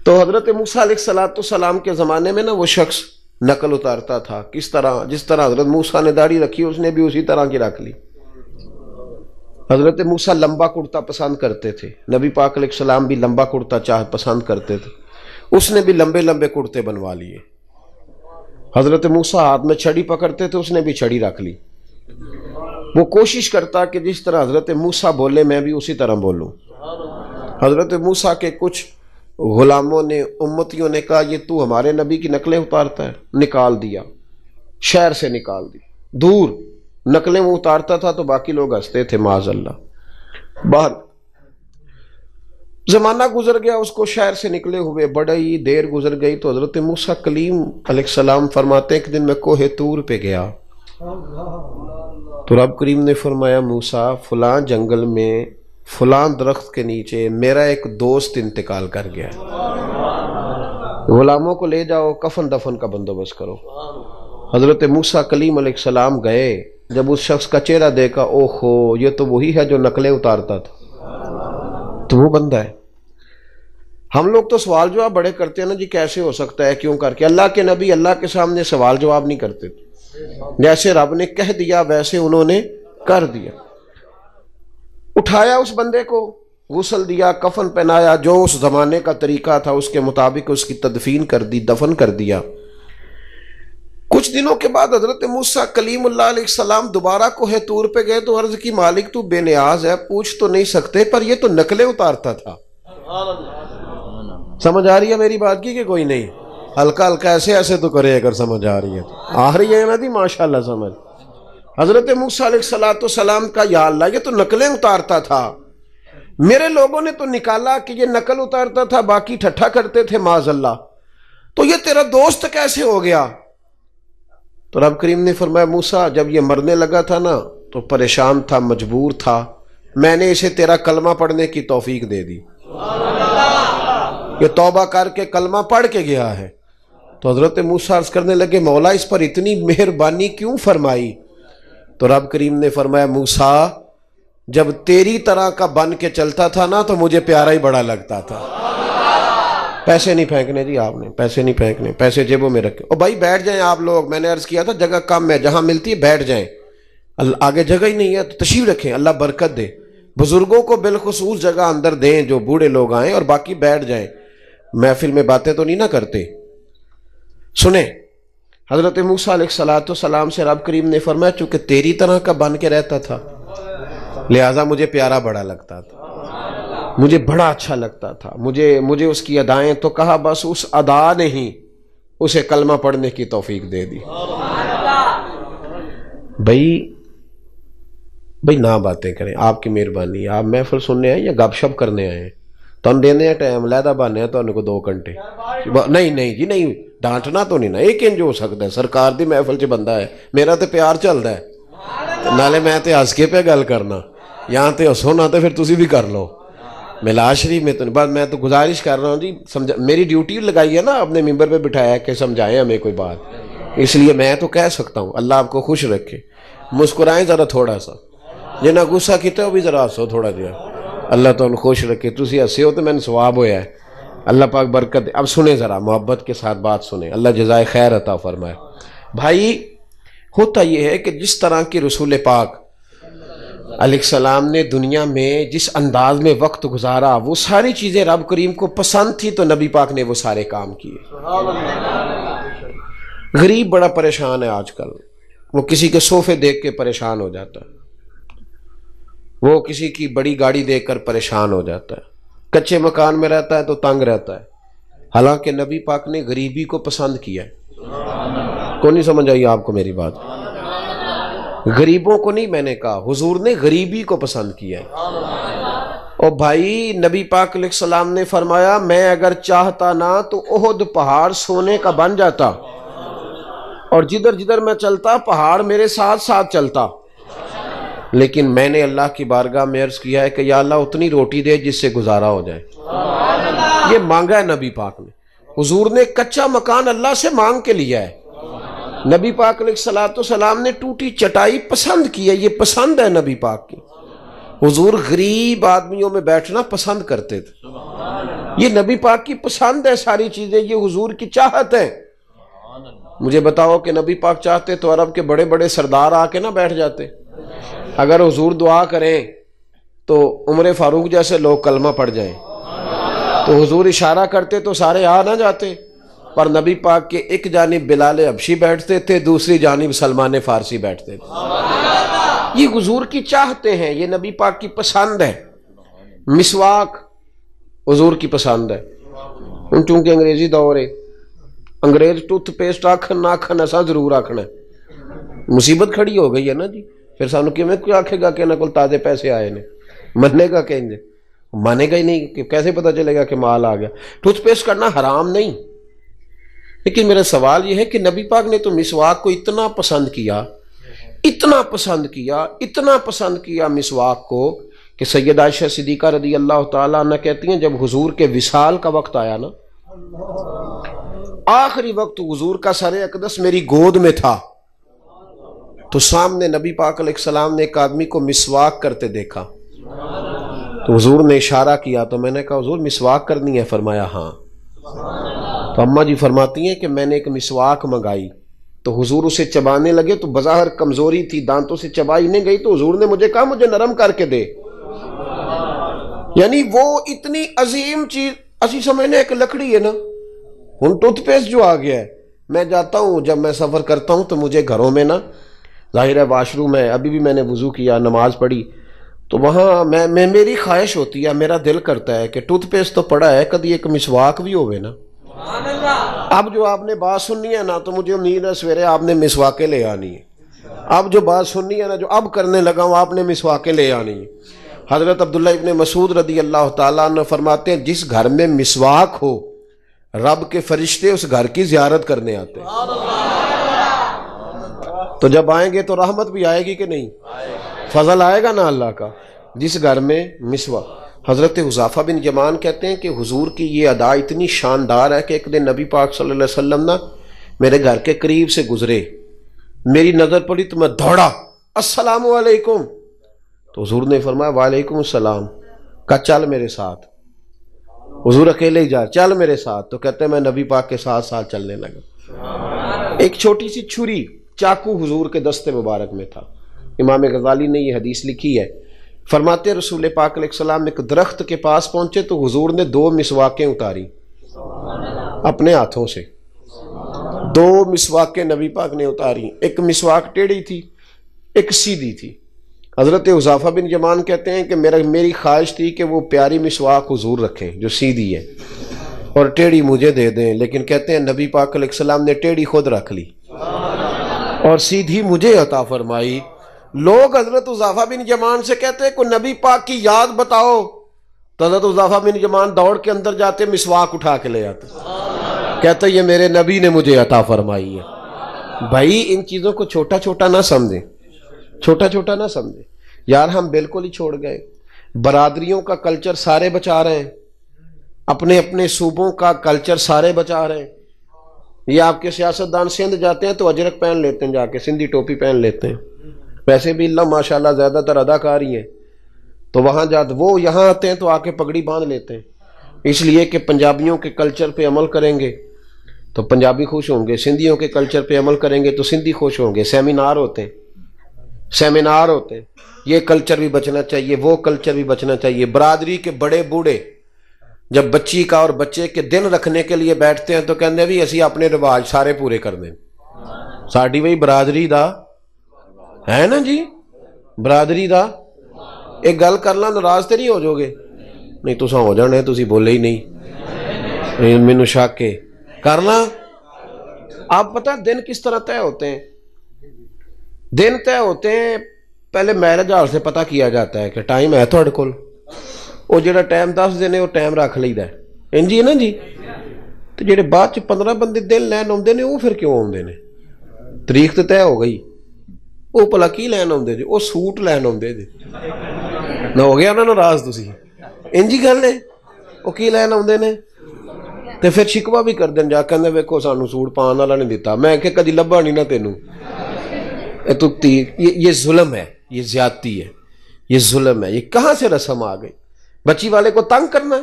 تو حضرت موسیٰ علیہ الصلوۃ والسلام کے زمانے میں نا وہ شخص نقل اتارتا تھا، کس طرح، جس طرح حضرت موسیٰ نے داڑھی رکھی اس نے بھی اسی طرح کی رکھ لی۔ حضرت موسیٰ لمبا کرتا پسند کرتے تھے، نبی پاک علیہ السلام بھی لمبا کرتا پسند کرتے تھے، اس نے بھی لمبے لمبے کرتے بنوا لیے۔ حضرت موسیٰ ہاتھ میں چھڑی پکڑتے تھے، اس نے بھی چھڑی رکھ لی۔ وہ کوشش کرتا کہ جس طرح حضرت موسیٰ بولے میں بھی اسی طرح بولوں۔ حضرت موسیٰ کے کچھ غلاموں نے، امتیوں نے کہا یہ تو ہمارے نبی کی نقلیں اتارتا ہے، نکال دیا، شہر سے نکال دی، دور نقلیں وہ اتارتا تھا تو باقی لوگ ہنستے تھے معاذ اللہ۔ باہر زمانہ گزر گیا، اس کو شہر سے نکلے ہوئے بڑی دیر گزر گئی، تو حضرت موسیٰ کلیم علیہ السلام فرماتے ہیں کہ دن میں کوہ طور پہ گیا تو رب کریم نے فرمایا موسیٰ فلاں جنگل میں فلاں درخت کے نیچے میرا ایک دوست انتقال کر گیا ہے، غلاموں کو لے جاؤ، کفن دفن کا بندوبست کرو۔ حضرت موسیٰ کلیم علیہ السلام گئے، جب اس شخص کا چہرہ دیکھا، اوہو یہ تو وہی ہے جو نقلیں اتارتا تھا، تو وہ بندہ ہے۔ ہم لوگ تو سوال جواب بڑے کرتے ہیں نا جی، کیسے ہو سکتا ہے، کیوں کر کے۔ اللہ کے نبی اللہ کے سامنے سوال جواب نہیں کرتے تھے، جیسے رب نے کہہ دیا ویسے انہوں نے کر دیا۔ اٹھایا اس بندے کو، غسل دیا، کفن پہنایا، جو اس زمانے کا طریقہ تھا اس کے مطابق اس کی تدفین کر دی، دفن کر دیا۔ کچھ دنوں کے بعد حضرت موسیٰ کلیم اللہ علیہ السلام دوبارہ کوہ طور پہ گئے تو عرض کی مالک تو بے نیاز ہے، پوچھ تو نہیں سکتے، پر یہ تو نقلیں اتارتا تھا۔ سمجھ آ رہی ہے میری بات کی کہ کوئی نہیں؟ ہلکا ہلکا ایسے ایسے تو کرے اگر سمجھ آ رہی ہے، آ رہی ہے نا جی ماشاءاللہ سمجھ۔ حضرت موسیٰ علیہ السلام کا یا اللہ یہ تو نقلیں اتارتا تھا، میرے لوگوں نے تو نکالا کہ یہ نقل اتارتا تھا، باقی ٹھٹھا کرتے تھے معاذ اللہ، تو یہ تیرا دوست کیسے ہو گیا؟ تو رب کریم نے فرمایا موسیٰ جب یہ مرنے لگا تھا نا تو پریشان تھا، مجبور تھا، میں نے اسے تیرا کلمہ پڑھنے کی توفیق دے دی، یہ توبہ کر کے کلمہ پڑھ کے گیا ہے۔ تو حضرت موسیٰ عرض کرنے لگے مولا اس پر اتنی مہربانی کیوں فرمائی؟ تو رب کریم نے فرمایا موسیٰ جب تیری طرح کا بن کے چلتا تھا نا تو مجھے پیارا ہی بڑا لگتا تھا۔ پیسے نہیں پھینکنے جی، آپ نے پیسے نہیں پھینکنے، پیسے جیبوں میں رکھے۔ اور بھائی بیٹھ جائیں آپ لوگ، میں نے عرض کیا تھا جگہ کم ہے، جہاں ملتی ہے بیٹھ جائیں، آگے جگہ ہی نہیں ہے تو تشریف رکھیں، اللہ برکت دے۔ بزرگوں کو بالخصوص جگہ اندر دیں جو بوڑھے لوگ آئیں، اور باقی بیٹھ جائیں، محفل میں باتیں تو نہیں نہ کرتے۔ سنیں حضرت موسیٰ علیہ السلام سے رب کریم نے فرمایا چونکہ تیری طرح کا بن کے رہتا تھا لہٰذا مجھے پیارا بڑا لگتا تھا، مجھے بڑا اچھا لگتا تھا، مجھے اس کی ادائیں، تو کہا بس اس ادا نے ہی اسے کلمہ پڑھنے کی توفیق دے دی۔ بھائی نہ باتیں کریں، آپ کی مہربانی، آپ محفل سننے آئے یا گپ شپ کرنے آئے ہیں؟ تم دینے ہیں ٹائم علیحدہ بانے ہیں تو انہوں کو 2 گھنٹے نہیں جی نہیں، ڈانٹنا تو نہیں نا، ایک انج ہو سکتا ہے، سرکار دی محفل چ بندہ ہے، میرا تو پیار چلتا ہے، نالے میں تے ہس کے پہ گل کرنا، یہاں تے ہسو نہ تو پھر تسی بھی کر لو، ملاز شریف میں تو نہیں، بس میں تو گزارش کر رہا ہوں جی، میری ڈیوٹی لگائی ہے نا، اپنے ممبر پہ بٹھایا کہ سمجھائیں ہمیں کوئی بات، اس لیے میں تو کہہ سکتا ہوں، اللہ آپ کو خوش رکھے، مسکرائیں ذرا تھوڑا سا، جنہیں غصہ کیتے ہو بھی ذرا ہسو تھوڑا جہا، اللہ تو ان خوش رکھے، تسی ہسے ہو تو میں نے ثواب ہویا ہے، اللہ پاک برکت دے۔ اب سنیں ذرا محبت کے ساتھ بات سنیں، اللہ جزائے خیر عطا فرمائے۔ بھائی ہوتا یہ ہے کہ جس طرح کی رسول پاک علیہ السلام نے دنیا میں جس انداز میں وقت گزارا، وہ ساری چیزیں رب کریم کو پسند تھی، تو نبی پاک نے وہ سارے کام کیے۔ غریب بڑا پریشان ہے آج کل، وہ کسی کے صوفے دیکھ کے پریشان ہو جاتا ہے، وہ کسی کی بڑی گاڑی دیکھ کر پریشان ہو جاتا ہے، کچے مکان میں رہتا ہے تو تنگ رہتا ہے، حالانکہ نبی پاک نے غریبی کو پسند کیا ہے۔ کو نہیں سمجھ آئی آپ کو میری بات؟ غریبوں کو نہیں میں نے کہا، حضور نے غریبی کو پسند کیا ہے۔ اور بھائی نبی پاک علیہ السلام نے فرمایا میں اگر چاہتا نا تو احد پہاڑ سونے کا بن جاتا، اور جدھر جدھر میں چلتا پہاڑ میرے ساتھ ساتھ چلتا، لیکن میں نے اللہ کی بارگاہ میں عرض کیا ہے کہ یا اللہ اتنی روٹی دے جس سے گزارا ہو جائے۔ یہ مانگا ہے نبی پاک نے، حضور نے کچا مکان اللہ سے مانگ کے لیا ہے، نبی پاک علیہ السلام نے ٹوٹی چٹائی پسند کی ہے، یہ پسند ہے نبی پاک کی۔ حضور غریب آدمیوں میں بیٹھنا پسند کرتے تھے، یہ نبی پاک کی پسند ہے، ساری چیزیں یہ حضور کی چاہت ہے۔ مجھے بتاؤ کہ نبی پاک چاہتے تو عرب کے بڑے بڑے سردار آ کے نہ بیٹھ جاتے، اگر حضور دعا کریں تو عمر فاروق جیسے لوگ کلمہ پڑھ جائیں، تو حضور اشارہ کرتے تو سارے آ نہ جاتے، پر نبی پاک کے ایک جانب بلال حبشی بیٹھتے تھے، دوسری جانب سلمان فارسی بیٹھتے تھے۔ یہ حضور کی چاہتے ہیں، یہ نبی پاک کی پسند ہے۔ مسواک حضور کی پسند ہے، چونکہ انگریزی دور ہے، انگریز ٹوتھ پیسٹ آکھن نہ آکھن ایسا ضرور آکھنا ہے، مصیبت کھڑی ہو گئی ہے نا جی، پھر سانو کیوں آکھے گا کہ نہ کل تازے پیسے آئے نے، مننے گا کہ مانے گا ہی نہیں، کہ کیسے پتہ چلے گا کہ مال آ گیا۔ ٹوتھ پیسٹ کرنا حرام نہیں، لیکن میرا سوال یہ ہے کہ نبی پاک نے تو مسواک کو اتنا پسند کیا، اتنا پسند کیا، اتنا پسند کیا مسواک کو، کہ سیدہ عائشہ صدیقہ رضی اللہ تعالیٰ عنہ کہتی ہیں جب حضور کے وصال کا وقت آیا نا، آخری وقت حضور کا سر اقدس میری گود میں تھا، تو سامنے نبی پاک علیہ السلام نے ایک آدمی کو مسواک کرتے دیکھا، تو حضور نے اشارہ کیا، تو میں نے کہا حضور مسواک کرنی ہے؟ فرمایا ہاں۔ تو اماں جی فرماتی ہیں کہ میں نے ایک مسواک منگائی، تو حضور اسے چبانے لگے، تو بظاہر کمزوری تھی، دانتوں سے چبائی نہیں گئی، تو حضور نے مجھے کہا مجھے نرم کر کے دے۔ یعنی وہ اتنی عظیم چیز، اسی سمجھنے ایک لکڑی ہے نا، ہن ٹوتھ پیسٹ جو آ گیا ہے، میں جاتا ہوں جب میں سفر کرتا ہوں تو مجھے گھروں میں نا، ظاہر ہے واش روم ہے، ابھی بھی میں نے وضو کیا، نماز پڑھی، تو وہاں میں میری خواہش ہوتی ہے، میرا دل کرتا ہے کہ ٹوتھ پیسٹ تو پڑا ہے، کبھی ایک مسواک بھی ہوئے نا۔ اب جو آپ نے بات سننی ہے نا، تو مجھے امید ہے سویرے آپ نے مسواکیں لے آنی ہے۔ اب جو بات سننی ہے نا، جو اب کرنے لگا ہوں، آپ نے مسواکیں لے آنی ہے۔ حضرت عبداللہ ابن مسعود رضی اللہ تعالیٰ عنہ فرماتے ہیں جس گھر میں مسواک ہو، رب کے فرشتے اس گھر کی زیارت کرنے آتے ہیں۔ تو جب آئیں گے تو رحمت بھی آئے گی کہ نہیں؟ فضل آئے گا نا اللہ کا، جس گھر میں مسواک۔ حضرت حذیفہ بن یمان کہتے ہیں کہ حضور کی یہ ادا اتنی شاندار ہے کہ ایک دن نبی پاک صلی اللہ علیہ وسلم نا میرے گھر کے قریب سے گزرے، میری نظر پڑی تو میں دوڑا، السلام علیکم، تو حضور نے فرمایا وعلیکم السلام، کہا چل میرے ساتھ۔ حضور اکیلے ہی جا، چل میرے ساتھ، تو کہتے ہیں میں نبی پاک کے ساتھ ساتھ چلنے لگا۔ ایک چھوٹی سی چھری، چاقو حضور کے دستے مبارک میں تھا۔ امام غزالی نے یہ حدیث لکھی ہے، فرماتے رسول پاک علیہ السلام ایک درخت کے پاس پہنچے تو حضور نے 2 مسواکیں اتاری اپنے ہاتھوں سے، 2 مسواکیں نبی پاک نے اتاری، ایک مسواک ٹیڑھی تھی، ایک سیدھی تھی۔ حضرت حذیفہ بن یمان کہتے ہیں کہ میری خواہش تھی کہ وہ پیاری مسواک حضور رکھیں جو سیدھی ہے اور ٹیڑھی مجھے دے دیں، لیکن کہتے ہیں نبی پاک علیہ السلام نے ٹیڑھی خود رکھ لی اور سیدھی مجھے عطا فرمائی۔ لوگ حضرت حذیفہ بن یمان سے کہتے ہیں کوئی نبی پاک کی یاد بتاؤ، تو حضرت حذیفہ بن یمان دوڑ کے اندر جاتے، مسواک اٹھا کے لے آتے، کہتے یہ میرے نبی نے مجھے عطا فرمائی ہے۔ بھائی ان چیزوں کو چھوٹا چھوٹا نہ سمجھیں، چھوٹا چھوٹا نہ سمجھیں یار، ہم بالکل ہی چھوڑ گئے۔ برادریوں کا کلچر سارے بچا رہے ہیں، اپنے اپنے صوبوں کا کلچر سارے بچا رہے ہیں۔ یہ آپ کے سیاستدان سندھ جاتے ہیں تو اجرک پہن لیتے ہیں، جا کے سندھی ٹوپی پہن لیتے ہیں، ویسے بھی اللہ ماشاءاللہ زیادہ تر اداکار ہی ہیں، تو وہاں جاتے، وہ یہاں آتے ہیں تو آ کے پگڑی باندھ لیتے ہیں، اس لیے کہ پنجابیوں کے کلچر پہ عمل کریں گے تو پنجابی خوش ہوں گے، سندھیوں کے کلچر پہ عمل کریں گے تو سندھی خوش ہوں گے۔ سیمینار ہوتے ہیں، یہ کلچر بھی بچنا چاہیے، وہ کلچر بھی بچنا چاہیے۔ برادری کے بڑے بوڑھے جب بچی کا اور بچے کے دن رکھنے کے لیے بیٹھتے ہیں تو کہتے ہیں بھی اسی اپنے رواج سارے پورے کر دیں، ساڈی وہی برادری دا ہے نا جی، برادری دا ایک گل کر لا ناراض تے نہیں ہو جاؤ گے؟ نہیں تساں ہو جانے، تسی بولے ہی نہیں، مینوں شک ہے، کر لا۔ آپ پتہ دن کس طرح طے ہوتے ہیں؟ دن طے ہوتے ہیں پہلے میرج ہال سے پتہ کیا جاتا ہے کہ ٹائم ہے تھوڑے کول، وہ جڑا ٹائم دس دینے وہ ٹائم رکھ لਈਦਾ ہے، انجی ہے نا جی۔ تو جڑے بعد چ 15 بندے دن لین آتے ہیں وہ پھر کیوں آتے ہیں؟ تاریخ تو طے ہو گئی، وہ بھلا کی لین آتے جی؟ وہ سوٹ لین آتے جی، نہ ہو گیا نا ناراض تسی؟ انجی گل ہے، وہ کی لین آتے ہیں تو پھر شکوا بھی کر دیں، جا کہتے ویکھو سانوں سوٹ پان والا نہیں دیتا، میں کہ کدی لبھا نہیں نا تینوں۔ یہ ظلم ہے، یہ زیادتی ہے، یہ ظلم ہے۔ یہ کہاں سے رسم آ گئی؟ بچی والے کو تنگ کرنا ہے،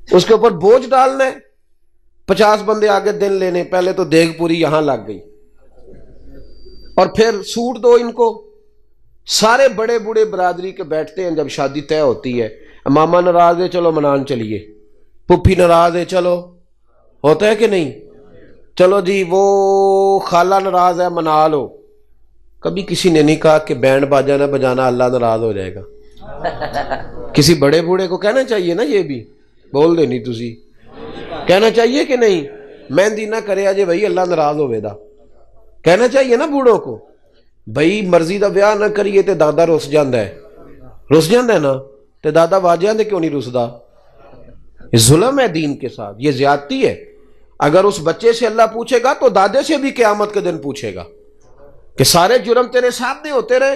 اس کے اوپر بوجھ ڈالنا ہے، 50 بندے آگے دن لینے، پہلے تو دیگ پوری یہاں لگ گئی اور پھر سوٹ دو ان کو۔ سارے بڑے بوڑھے برادری کے بیٹھتے ہیں جب شادی طے ہوتی ہے، ماما ناراض ہے چلو منان چلیے، پھپھی ناراض ہے چلو، ہوتا ہے کہ نہیں؟ چلو جی وہ خالہ ناراض ہے منا لو۔ کبھی کسی نے نہیں کہا کہ بینڈ باجا نہ بجانا اللہ ناراض ہو جائے گا؟ کسی بڑے بوڑھے کو کہنا چاہیے نا، یہ بھی بول دے نہیں تسی، کہنا چاہیے کہ نہیں؟ مہندی نہ کرے اجے بھائی اللہ ناراض ہوئے دا، کہنا چاہیے نا بوڑھوں کو؟ بھائی مرضی دا بیاہ نہ کریے تے دادا رس جاندہ ہے نا، تے دادا واجیاں دے کیوں نہیں رسدا؟ یہ ظلم ہے دین کے ساتھ، یہ زیادتی ہے۔ اگر اس بچے سے اللہ پوچھے گا تو دادے سے بھی قیامت کے دن پوچھے گا کہ سارے جرم تیرے سامنے ہوتے رہے،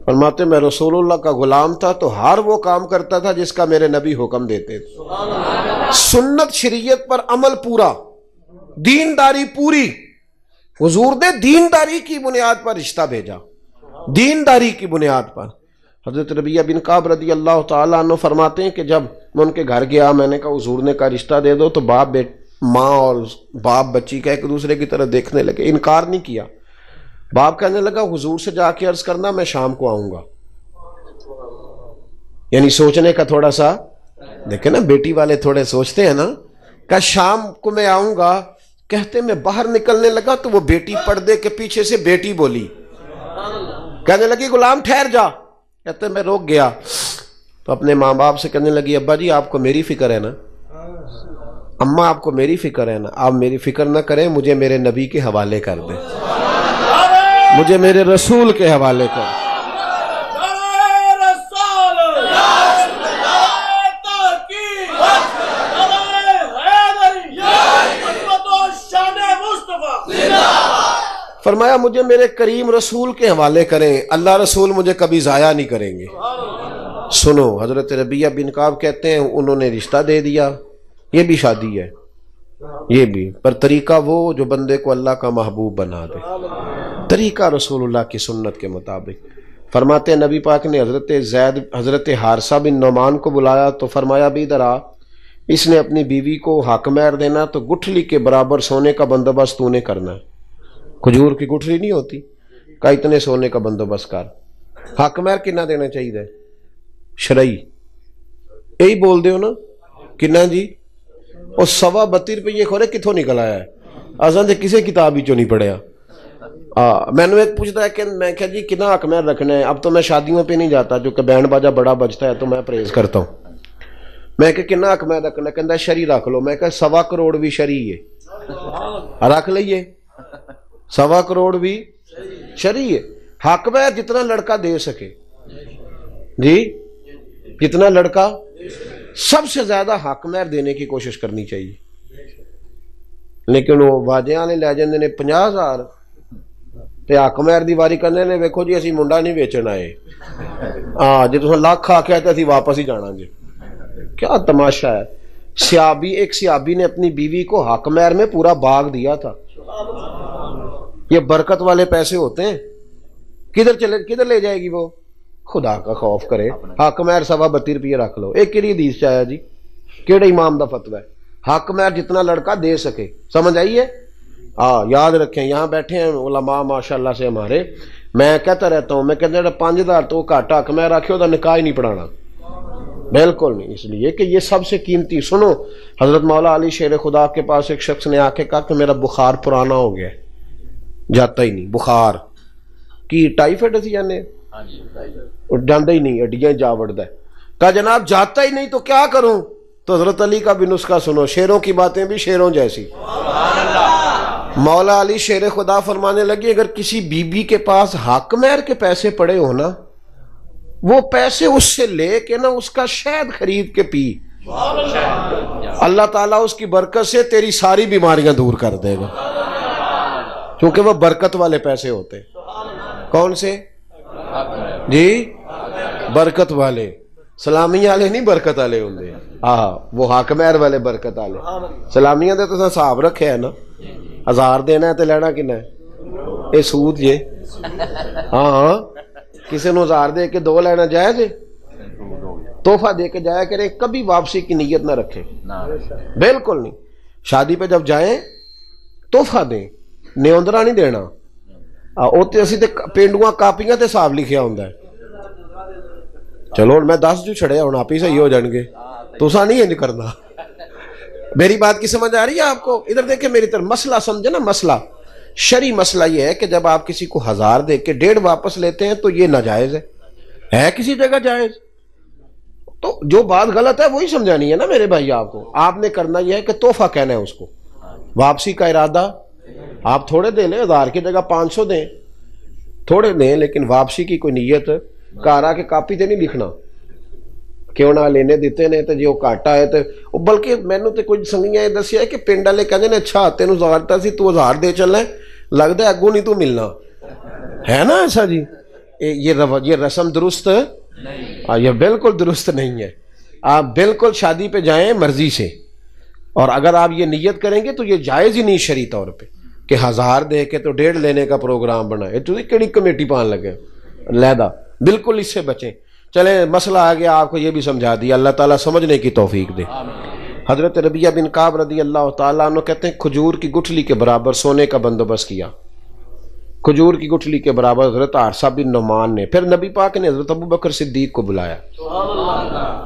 فرماتے میں رسول اللہ کا غلام تھا تو ہر وہ کام کرتا تھا جس کا میرے نبی حکم دیتے تھے. سنت شریعت پر عمل پورا, دینداری پوری. حضور نے دینداری کی بنیاد پر رشتہ بھیجا, دینداری کی بنیاد پر. حضرت ربیعہ بن کعب رضی اللہ تعالیٰ عنہ فرماتے ہیں کہ جب میں ان کے گھر گیا, میں نے کہا حضور نے کہا رشتہ دے دو, تو ماں اور باپ بچی کا ایک دوسرے کی طرف دیکھنے لگے, انکار نہیں کیا. باپ کہنے لگا حضور سے جا کے عرض کرنا میں شام کو آؤں گا, یعنی سوچنے کا تھوڑا سا, دیکھیں نا بیٹی والے تھوڑے سوچتے ہیں نا, کہ شام کو میں آؤں گا. کہتے میں باہر نکلنے لگا تو وہ بیٹی پردے کے پیچھے سے بیٹی بولی, کہنے لگی غلام ٹھہر جا. کہتے میں روک گیا تو اپنے ماں باپ سے کہنے لگی ابا جی آپ کو میری فکر ہے نا, اماں آپ کو میری فکر ہے نا, آپ میری فکر نہ کریں, مجھے میرے نبی کے حوالے کر دیں, مجھے میرے رسول کے حوالے کر. فرمایا مجھے میرے کریم رسول کے حوالے کریں, اللہ رسول مجھے کبھی ضائع نہیں کریں گے. سنو, حضرت ربیعہ بن کعب کہتے ہیں انہوں نے رشتہ دے دیا, یہ بھی شادی ہے, یہ بھی, پر طریقہ وہ جو بندے کو اللہ کا محبوب بنا دے, طریقہ رسول اللہ کی سنت کے مطابق. فرماتے ہیں نبی پاک نے حضرت حارثہ بن نعمان کو بلایا تو فرمایا بھی ادھر آ, اس نے اپنی بیوی کو حق مہر دینا تو گٹھلی کے برابر سونے کا بندوبست تو نے کرنا ہے. کھجور کی گٹھلی نہیں ہوتی, کہ اتنے سونے کا بندوبست کر. حق مہر کنا دینا چاہیے شرعی, یہی بول دے ہو نا کنا جی, اور 32 روپیے کھورے کتوں نکل آیا ہے, اصل تو کسی کتاب ہی چوں نہیں پڑھیا. میں نے ایک پوچھتا ہے کہ میں کہا جی کتنا حق مہر رکھنا ہے. اب تو میں شادیوں پہ نہیں جاتا کیونکہ بینڈ باجا بڑا بجتا ہے تو میں پرہیز کرتا ہوں. میں کہ کتنا حق مہر رکھنا, کہتا شرعی رکھ لو. میں کہ 1.25 کروڑ بھی شرعی ہے, رکھ لئیے. 1.25 کروڑ بھی شرعی ہے. حق مہر جتنا لڑکا دے سکے جی, جتنا لڑکا, سب سے زیادہ حق مہر دینے کی کوشش کرنی چاہیے. لیکن وہ باجے والے لے جاندے نے 50,000 تے حق مہر دی واری کرنے نے, ویکھو جی اسی منڈا نہیں بیچن آئے, جی تساں لاکھ آ کے تے اسی واپس ہی جانا جی. کیا تماشا ہے. ایک صحابی نے اپنی بیوی کو حق مہر میں پورا باغ دیا تھا. یہ برکت والے پیسے ہوتے ہیں, کدھر لے جائے گی وہ, خدا کا خوف کرے. حق مہر 32 روپیے رکھ لو. ایک کیڑی حدیث چ آیا جی, کیڑے امام دا فتوی ہے, حق مہر جتنا لڑکا دے سکے. سمجھ آئیے, یاد رکھیں. یہاں بیٹھے ہیں علماء ماشاءاللہ سے ہمارے, میں کہتا رہتا ہوں, میں کہتا ہوں 5,000 تو گھٹ حق مہر رکھے وہ نکاح ہی نہیں پڑھانا, بالکل نہیں. اس لیے کہ یہ سب سے قیمتی. سنو, حضرت مولا علی شیر خدا کے پاس ایک شخص نے آ کے کہا کہ میرا بخار پرانا ہو گیا, جاتا ہی نہیں. بخار کی ٹائیفائڈ اسی جانے, جاندہ ہی نہیں, ہڈیاں جا وڑدا ہے. کہا جناب جاتا ہی نہیں تو کیا کروں؟ تو حضرت علی کا بھی نسخہ سنو, شیروں کی باتیں بھی شیروں جیسی. مولا علی شیر خدا فرمانے لگے اگر کسی بی بی کے پاس حق مہر کے پیسے پڑے ہو نا, وہ پیسے اس سے لے کے نا اس کا شہد خرید کے پی, اللہ تعالیٰ اس کی برکت سے تیری ساری بیماریاں دور کر دے گا, کیونکہ وہ برکت والے پیسے ہوتے. کون سے جی؟ برکت والے. سلامی والے نہیں, برکت والے ہوندے. وہ حق مہر والے برکت والے. سلامیاں دے تو حساب رکھے ہے نا, 1000 دینا ہے تو لینا کنا ہے, یہ سود جے. ہاں, کسی نو 1000 دے کے 2 لینا جائز ہے؟ تحفہ دے کے جایا کرے, کبھی واپسی کی نیت نہ رکھے, بالکل نہیں. شادی پہ جب جائیں تحفہ دیں, نیوندرا نہیں دینا. اوتے اسی تے پینڈواں کاپیاں تے حساب لکھیا ہوندا ہے. چلو میں 10 جو چھڑے ہوں آپ ہی صحیح ہو جان گے, تساں نہیں انج کرنا. میری بات کی سمجھ آ رہی ہے آپ کو؟ ادھر دیکھیں میری طرف, مسئلہ سمجھے نا. مسئلہ شرعی مسئلہ یہ ہے کہ جب آپ کسی کو 1000 دے کے 1.5 واپس لیتے ہیں تو یہ ناجائز ہے کسی جگہ جائز. تو جو بات غلط ہے وہی سمجھانی ہے نا میرے بھائی. آپ کو آپ نے کرنا یہ ہے کہ تحفہ کہنا ہے اس کو, واپسی کا ارادہ. آپ تھوڑے دے لیں, 1000 کی جگہ 500 دیں, تھوڑے دیں, لیکن واپسی کی کوئی نیت کارا کے کاپی تے نہیں لکھنا کیوں نہ لینے دیتے نے تو جی وہ گھاٹا ہے تو. بلکہ مینوں تے کچھ سنگیاں یہ دسیا کہ پنڈ والے کہندے نے اچھا تینوں 1000 سی تو 1000 دے چلنا, لگتا ہے اگوں نہیں تو ملنا ہے نا ایسا جی. یہ رسم درست یہ بالکل درست نہیں ہے. آپ بالکل شادی پہ جائیں مرضی سے، اور اگر آپ یہ نیت کریں گے تو یہ جائز ہی نہیں شرعی طور پہ کہ 1000 دے کے تو 1.5 لینے کا پروگرام بنائے. تو کیڑی کمیٹی پان لگے لیدا، بالکل اس سے بچیں. چلیں مسئلہ آ گیا، آپ کو یہ بھی سمجھا دیا، اللہ تعالیٰ سمجھنے کی توفیق دے. حضرت ربیہ بن کعب رضی اللہ تعالیٰ عنہ کہتے ہیں کھجور کی گٹھلی کے برابر سونے کا بندوبست کیا. کھجور کی گٹھلی کے برابر حضرت حارثہ بن نعمان نے. پھر نبی پاک نے حضرت ابو بکر صدیق کو بلایا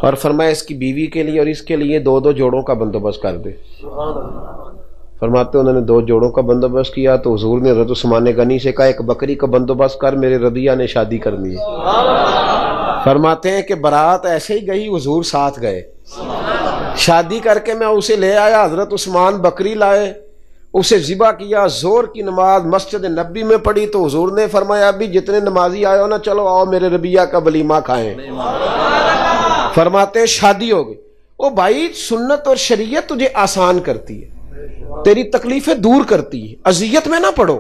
اور فرمایا اس کی بیوی کے لیے اور اس کے لیے 2 جوڑوں کا بندوبست کر دے. فرماتے انہوں نے 2 جوڑوں کا بندوبست کیا تو حضور نے حضرت عثمان غنی سے کہا ایک بکری کا بندوبست کر، میرے ربیہ نے شادی کرنی ہے. فرماتے ہیں کہ بارات ایسے ہی گئی، حضور ساتھ گئے، شادی کر کے میں اسے لے آیا. حضرت عثمان بکری لائے، اسے ذبح کیا، زور کی نماز مسجد نبی میں پڑھی تو حضور نے فرمایا ابھی جتنے نمازی آئے ہو نا چلو آؤ میرے ربیہ کا ولیمہ کھائیں. فرماتے ہیں شادی ہو گئی. او بھائی سنت اور شریعت تجھے آسان کرتی ہے، تیری تکلیفیں دور کرتی ہے. اذیت میں نہ پڑو،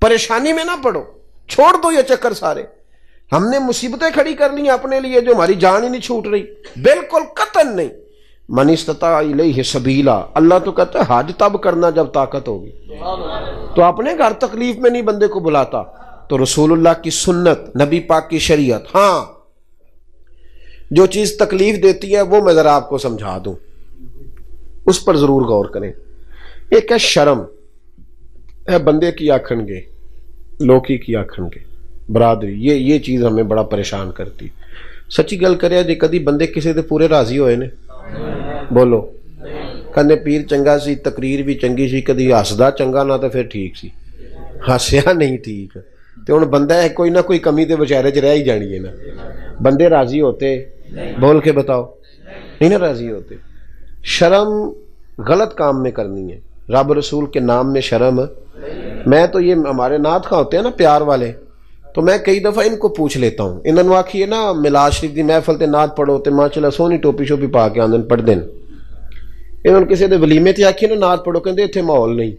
پریشانی میں نہ پڑو، چھوڑ دو یہ چکر سارے. ہم نے مصیبتیں کھڑی کر لی اپنے لیے جو ہماری جان ہی نہیں چھوٹ رہی. بالکل قطعاً نہیں. من استطاع الیہ سبیلا، اللہ تو کہتا ہے حج تب کرنا جب طاقت ہوگی. تو اپنے گھر تکلیف میں نہیں بندے کو بلاتا. تو رسول اللہ کی سنت، نبی پاک کی شریعت، ہاں جو چیز تکلیف دیتی ہے وہ میں ذرا آپ کو سمجھا دوں، اس پر ضرور غور کریں. ایک ہے شرم، ہے بندے کی آکھن گے، لوکی کی آکھن گے، برادری، یہ چیز ہمیں بڑا پریشان کرتی. سچی گل کرے جی کدی بندے کسی دے پورے راضی ہوئے نے؟ بولو. کہنے پیر چنگا سی، تقریر بھی چنگی سی، کدی ہسدا چنگا نہ تو پھر ٹھیک سی، ہسیا نہیں ٹھیک. تو ہن بندہ ہے کوئی نہ کوئی کمی تے بیچارے چ رہ ہی جانی ہے نا. بندے راضی ہوتے؟ بول کے بتاؤ، نہیں نا راضی ہوتے. شرم غلط کام میں کرنی ہے، رب رسول کے نام میں شرم. میں تو یہ ہمارے نعت خواں ہوتے ہیں نا پیار والے، تو میں کئی دفعہ ان کو پوچھ لیتا ہوں. انہوں نے آکھی ہے نا میلاد شریف دی محفل تے نعت پڑھو تے ماشاءاللہ سونی ٹوپی شوپی پا کے آندن پڑھ دین. انہوں نے کسی دے ولیمے تے آکھی نا نعت پڑھو، کہندے اتنے ماحول نہیں.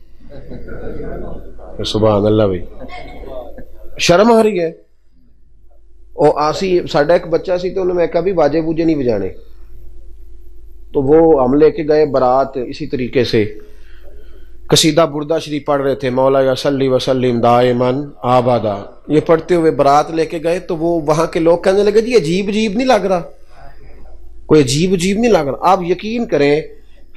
سبحان اللہ بھائی، شرم آ رہی ہے. او آسی ساڈا ایک بچہ سی تو انہوں نے کہا بھی باجے بوجے نہیں بجانے، تو وہ ہم لے کے گئے برات اسی طریقے سے قصیدہ بردہ شریف پڑھ رہے تھے، مولا یا صلی وسلم دائماً آبادا، یہ پڑھتے ہوئے برات لے کے گئے. تو وہ وہاں کے لوگ کہنے لگے جی عجیب عجیب نہیں لگ رہا، کوئی عجیب عجیب نہیں لگ رہا. آپ یقین کریں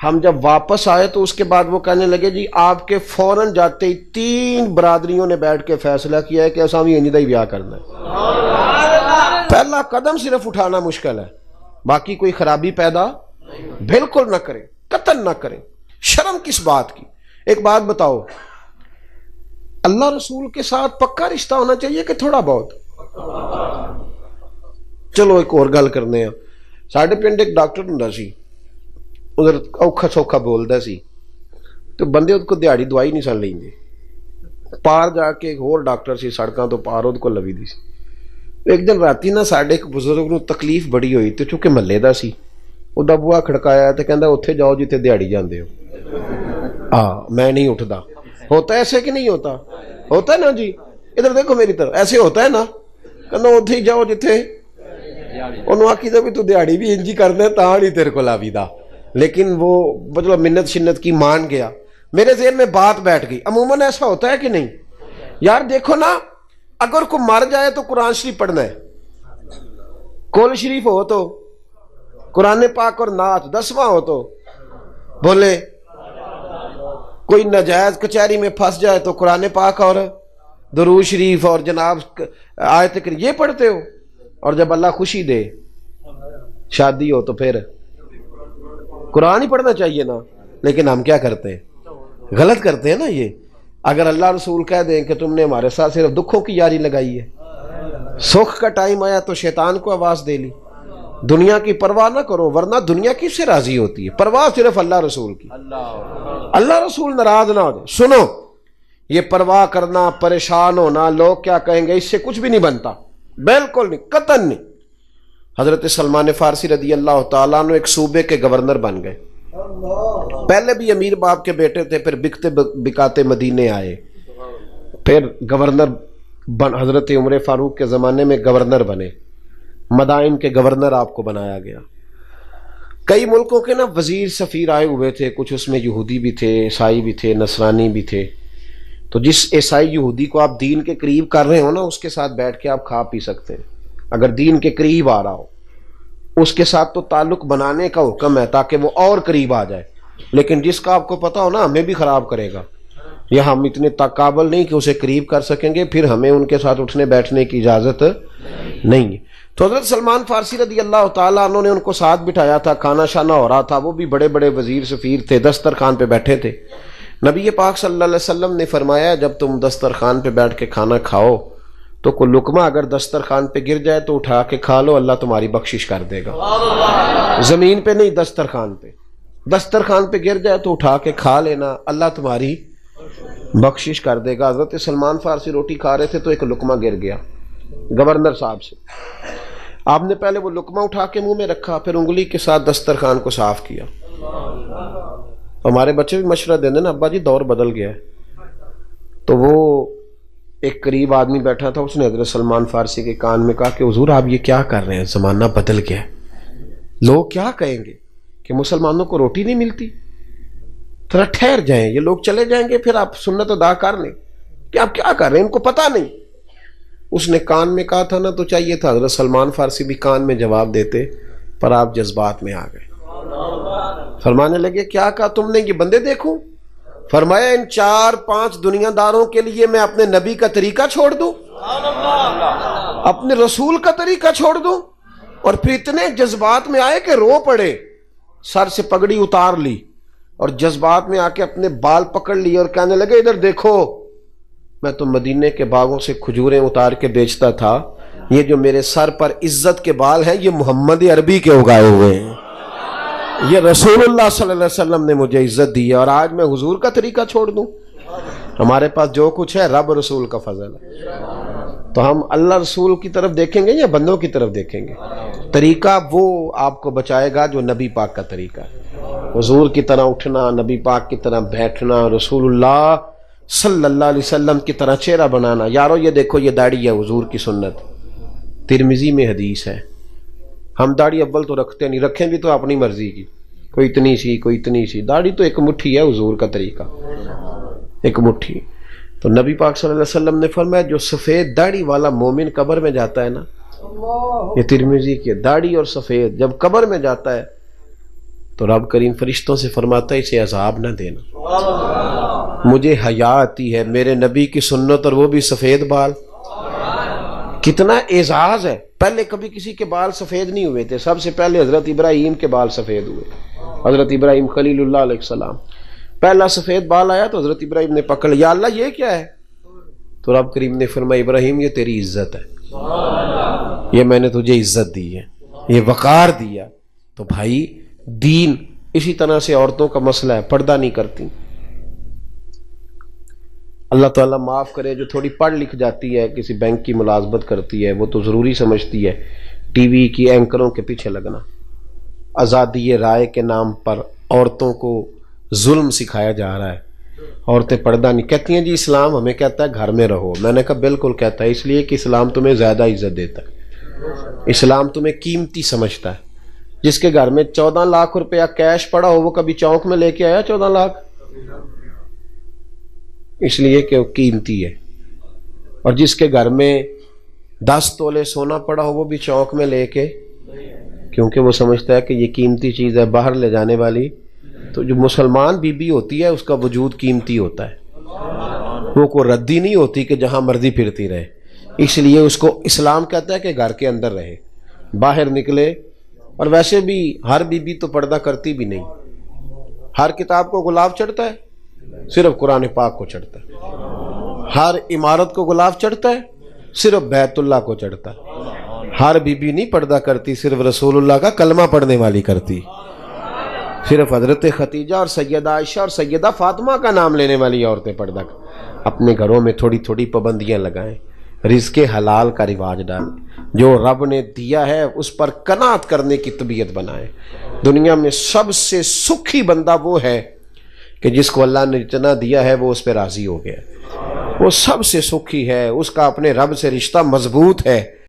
ہم جب واپس آئے تو اس کے بعد وہ کہنے لگے جی آپ کے فوراً جاتے ہی 3 برادریوں نے بیٹھ کے فیصلہ کیا ہے کہ ایسا بھی انجدہ ہی بیاہ کرنا ہے. پہلا قدم صرف اٹھانا مشکل ہے، باقی کوئی خرابی پیدا بالکل نہ کریں، قطعاً نہ کریں. شرم کس بات کی؟ ایک بات بتاؤ، اللہ رسول کے ساتھ پکا رشتہ ہونا چاہیے کہ تھوڑا بہت؟ چلو ایک اور گل کرنے ہیں. ساڈے پنڈ ایک ڈاکٹر ہوندا سی، ادھر اوکھا سوکھا بولدا سی، تو بندے اس کو دیہڑی دوائی نہیں سن لیندے. پار جا کے ایک اور ڈاکٹر سی سڑکاں تو پار اس کو لوی دی سی. ایک دن راتی نا ساڈے ایک بزرگ نو تکلیف بڑی ہوئی، تو چونکہ محلے دا سی وہ بوا کھڑکایا تو کہندا اتھے جاؤ جتھے دیہڑی جاندے ہو. میں نہیں اٹھتا. ہوتا ہے ایسے کہ نہیں ہوتا؟ ہوتا ہے نا جی. ادھر دیکھو میری طرف، ایسے ہوتا ہے نا. کہنا اتھے ہی جاؤ جتھے انہوں آکی دا بھی تو دیہڑی بھی انجی کرنا ہے تاں نہیں تیرے کو لاوی دا. لیکن وہ مطلب منت شنت کی مان گیا. میرے ذہن میں بات بیٹھ گئی. عموماً ایسا ہوتا ہے کہ نہیں یار؟ دیکھو نا، اگر کوئی مر جائے تو قرآن شریف پڑھنا ہے، کول شریف ہو تو قرآن پاک اور نعت، 10واں ہو تو بولے. کوئی ناجائز کچہری میں پھنس جائے تو قرآن پاک اور درود شریف اور جناب آیت کریم یہ پڑھتے ہو. اور جب اللہ خوشی دے شادی ہو تو پھر قرآن ہی پڑھنا چاہیے نا. لیکن ہم کیا کرتے ہیں؟ غلط کرتے ہیں نا. یہ اگر اللہ رسول کہہ دیں کہ تم نے ہمارے ساتھ صرف دکھوں کی یاری لگائی ہے، سکھ کا ٹائم آیا تو شیطان کو آواز دے لی. دنیا کی پرواہ نہ کرو، ورنہ دنیا کس سے راضی ہوتی ہے؟ پرواہ صرف اللہ رسول کی. اللہ رسول ناراض نہ ہو جائے. سنو، یہ پرواہ کرنا، پریشان ہونا، لوگ کیا کہیں گے، اس سے کچھ بھی نہیں بنتا. بالکل نہیں، قطعاً نہیں. حضرت سلمان فارسی رضی اللہ تعالیٰ عنہ ایک صوبے کے گورنر بن گئے. پہلے بھی امیر باپ کے بیٹے تھے، پھر بکتے بکاتے مدینے آئے، پھر گورنر حضرت عمر فاروق کے زمانے میں گورنر بنے، مدائن کے گورنر آپ کو بنایا گیا۔ کئی ملکوں کے نا وزیر سفیر آئے ہوئے تھے، کچھ اس میں یہودی بھی تھے، عیسائی بھی تھے، نصرانی بھی تھے۔ تو جس عیسائی یہودی کو آپ دین کے قریب کر رہے ہو نا، اس کے ساتھ بیٹھ کے آپ کھا پی سکتے ہیں، اگر دین کے قریب آ رہا ہو۔ اس کے ساتھ تو تعلق بنانے کا حکم ہے تاکہ وہ اور قریب آ جائے، لیکن جس کا آپ کو پتا ہو نا ہمیں بھی خراب کرے گا، یا ہم اتنے قابل نہیں کہ اسے قریب کر سکیں گے، پھر ہمیں ان کے ساتھ اٹھنے بیٹھنے کی اجازت نہیں ہے۔ تو حضرت سلمان فارسی رضی اللہ تعالیٰ عنہ نے ان کو ساتھ بٹھایا تھا، کھانا شانا ہو رہا تھا، وہ بھی بڑے بڑے وزیر سفیر تھے، دسترخوان پہ بیٹھے تھے۔ نبی پاک صلی اللہ علیہ وسلم نے فرمایا جب تم دسترخوان پہ بیٹھ کے کھانا کھاؤ تو کوئی لقمہ اگر دسترخوان پہ گر جائے تو اٹھا کے کھا لو، اللہ تمہاری بخشش کر دے گا۔ زمین پہ نہیں، دسترخوان پہ، دسترخوان پہ گر جائے تو اٹھا کے کھا لینا، اللہ تمہاری بخشش کر دے گا۔ حضرت سلمان فارسی روٹی کھا رہے تھے تو ایک لقمہ گر گیا گورنر صاحب سے۔ آپ نے پہلے وہ لقمہ اٹھا کے منہ میں رکھا، پھر انگلی کے ساتھ دسترخوان کو صاف کیا۔ ہمارے بچے بھی مشورہ دیں نا، ابا جی دور بدل گیا ہے۔ تو وہ ایک قریب آدمی بیٹھا تھا، اس نے حضرت سلمان فارسی کے کان میں کہا کہ حضور آپ یہ کیا کر رہے ہیں، زمانہ بدل گیا ہے، لوگ کیا کہیں گے کہ مسلمانوں کو روٹی نہیں ملتی، تھوڑا ٹھہر جائیں، یہ لوگ چلے جائیں گے پھر آپ سنت ادا کر لیں، کہ آپ کیا کر رہے ہیں، ان کو پتہ نہیں۔ اس نے کان میں کہا تھا نا، تو چاہیے تھا حضرت سلمان فارسی بھی کان میں جواب دیتے، پر آپ جذبات میں آ گئے۔ فرمانے لگے کیا کہا تم نے، یہ بندے دیکھو۔ فرمایا ان 4-5 دنیا داروں کے لیے میں اپنے نبی کا طریقہ چھوڑ دوں، اپنے رسول کا طریقہ چھوڑ دوں، اور پھر اتنے جذبات میں آئے کہ رو پڑے، سر سے پگڑی اتار لی اور جذبات میں آ کے اپنے بال پکڑ لیے اور کہنے لگے ادھر دیکھو، میں تو مدینے کے باغوں سے کھجوریں اتار کے بیچتا تھا، یہ جو میرے سر پر عزت کے بال ہیں یہ محمد عربی کے اگائے ہوئے ہیں، یہ رسول اللہ صلی اللہ علیہ وسلم نے مجھے عزت دی ہے، اور آج میں حضور کا طریقہ چھوڑ دوں۔ ہمارے پاس جو کچھ ہے رب رسول کا فضل ہے، تو ہم اللہ رسول کی طرف دیکھیں گے یا بندوں کی طرف دیکھیں گے؟ طریقہ وہ آپ کو بچائے گا جو نبی پاک کا طریقہ ہے، حضور کی طرح اٹھنا، نبی پاک کی طرح بیٹھنا، رسول اللہ صلی اللہ علیہ وسلم کی طرح چہرہ بنانا۔ یارو یہ دیکھو یہ داڑھی ہے حضور کی سنت، ترمذی میں حدیث ہے۔ ہم داڑھی اول تو رکھتے نہیں، رکھیں بھی تو اپنی مرضی کی، کوئی اتنی سی کوئی اتنی سی، داڑھی تو ایک مٹھی ہے حضور کا طریقہ، ایک مٹھی۔ تو نبی پاک صلی اللہ علیہ وسلم نے فرمایا جو سفید داڑھی والا مومن قبر میں جاتا ہے نا، یہ ترمذی کی داڑھی اور سفید جب قبر میں جاتا ہے تو رب کریم فرشتوں سے فرماتا ہے اسے عذاب نہ دینا، مجھے حیا آتی ہے، میرے نبی کی سنت اور وہ بھی سفید بال۔ کتنا اعزاز ہے، پہلے کبھی کسی کے بال سفید نہیں ہوئے تھے، سب سے پہلے حضرت ابراہیم کے بال سفید ہوئے، حضرت ابراہیم خلیل اللہ علیہ السلام، پہلا سفید بال آیا تو حضرت ابراہیم نے پکڑ لیا، اللہ یہ کیا ہے؟ تو رب کریم نے فرمایا ابراہیم یہ تیری عزت ہے، یہ میں نے تجھے عزت دی ہے، یہ وقار دیا۔ تو بھائی دین اسی طرح سے عورتوں کا مسئلہ ہے، پردہ نہیں کرتی، اللہ تعالیٰ معاف کرے، جو تھوڑی پڑھ لکھ جاتی ہے، کسی بینک کی ملازمت کرتی ہے، وہ تو ضروری سمجھتی ہے ٹی وی کی اینکروں کے پیچھے لگنا۔ آزادی رائے کے نام پر عورتوں کو ظلم سکھایا جا رہا ہے، عورتیں پردہ نہیں، کہتی ہیں جی اسلام ہمیں کہتا ہے گھر میں رہو، میں نے کہا بالکل کہتا ہے، اس لیے کہ اسلام تمہیں زیادہ عزت دیتا ہے، اسلام تمہیں قیمتی سمجھتا ہے۔ جس کے گھر میں 14 لاکھ روپیہ کیش پڑا ہو وہ کبھی چونک میں لے کے آیا 14 لاکھ؟ اس لیے کہ وہ قیمتی ہے، اور جس کے گھر میں 10 تولے سونا پڑا ہو وہ بھی چونک میں لے کے، کیونکہ وہ سمجھتا ہے کہ یہ قیمتی چیز ہے باہر لے جانے والی۔ تو جو مسلمان بی بی ہوتی ہے اس کا وجود قیمتی ہوتا ہے، وہ کوئی ردی نہیں ہوتی کہ جہاں مرضی پھرتی رہے، اس لیے اس کو اسلام کہتا ہے کہ گھر کے اندر رہے، باہر نکلے۔ اور ویسے بھی ہر بی بی تو پردہ کرتی بھی نہیں، ہر کتاب کو غلاف چڑھتا ہے، صرف قرآن پاک کو چڑھتا ہے، ہر عمارت کو غلاف چڑھتا ہے، صرف بیت اللہ کو چڑھتا ہے، ہر بی بی نہیں پردہ کرتی، صرف رسول اللہ کا کلمہ پڑھنے والی کرتی، صرف حضرت ختیجہ اور سیدہ عائشہ اور سیدہ فاطمہ کا نام لینے والی عورتیں پردہ کریں۔ اپنے گھروں میں تھوڑی تھوڑی پابندیاں لگائیں، رزق حلال کا رواج ڈالیں، جو رب نے دیا ہے اس پر قناعت کرنے کی طبیعت بنائیں۔ دنیا میں سب سے سکھی بندہ وہ ہے کہ جس کو اللہ نے جتنا دیا ہے وہ اس پہ راضی ہو گیا، وہ سب سے سکھی ہے، اس کا اپنے رب سے رشتہ مضبوط ہے.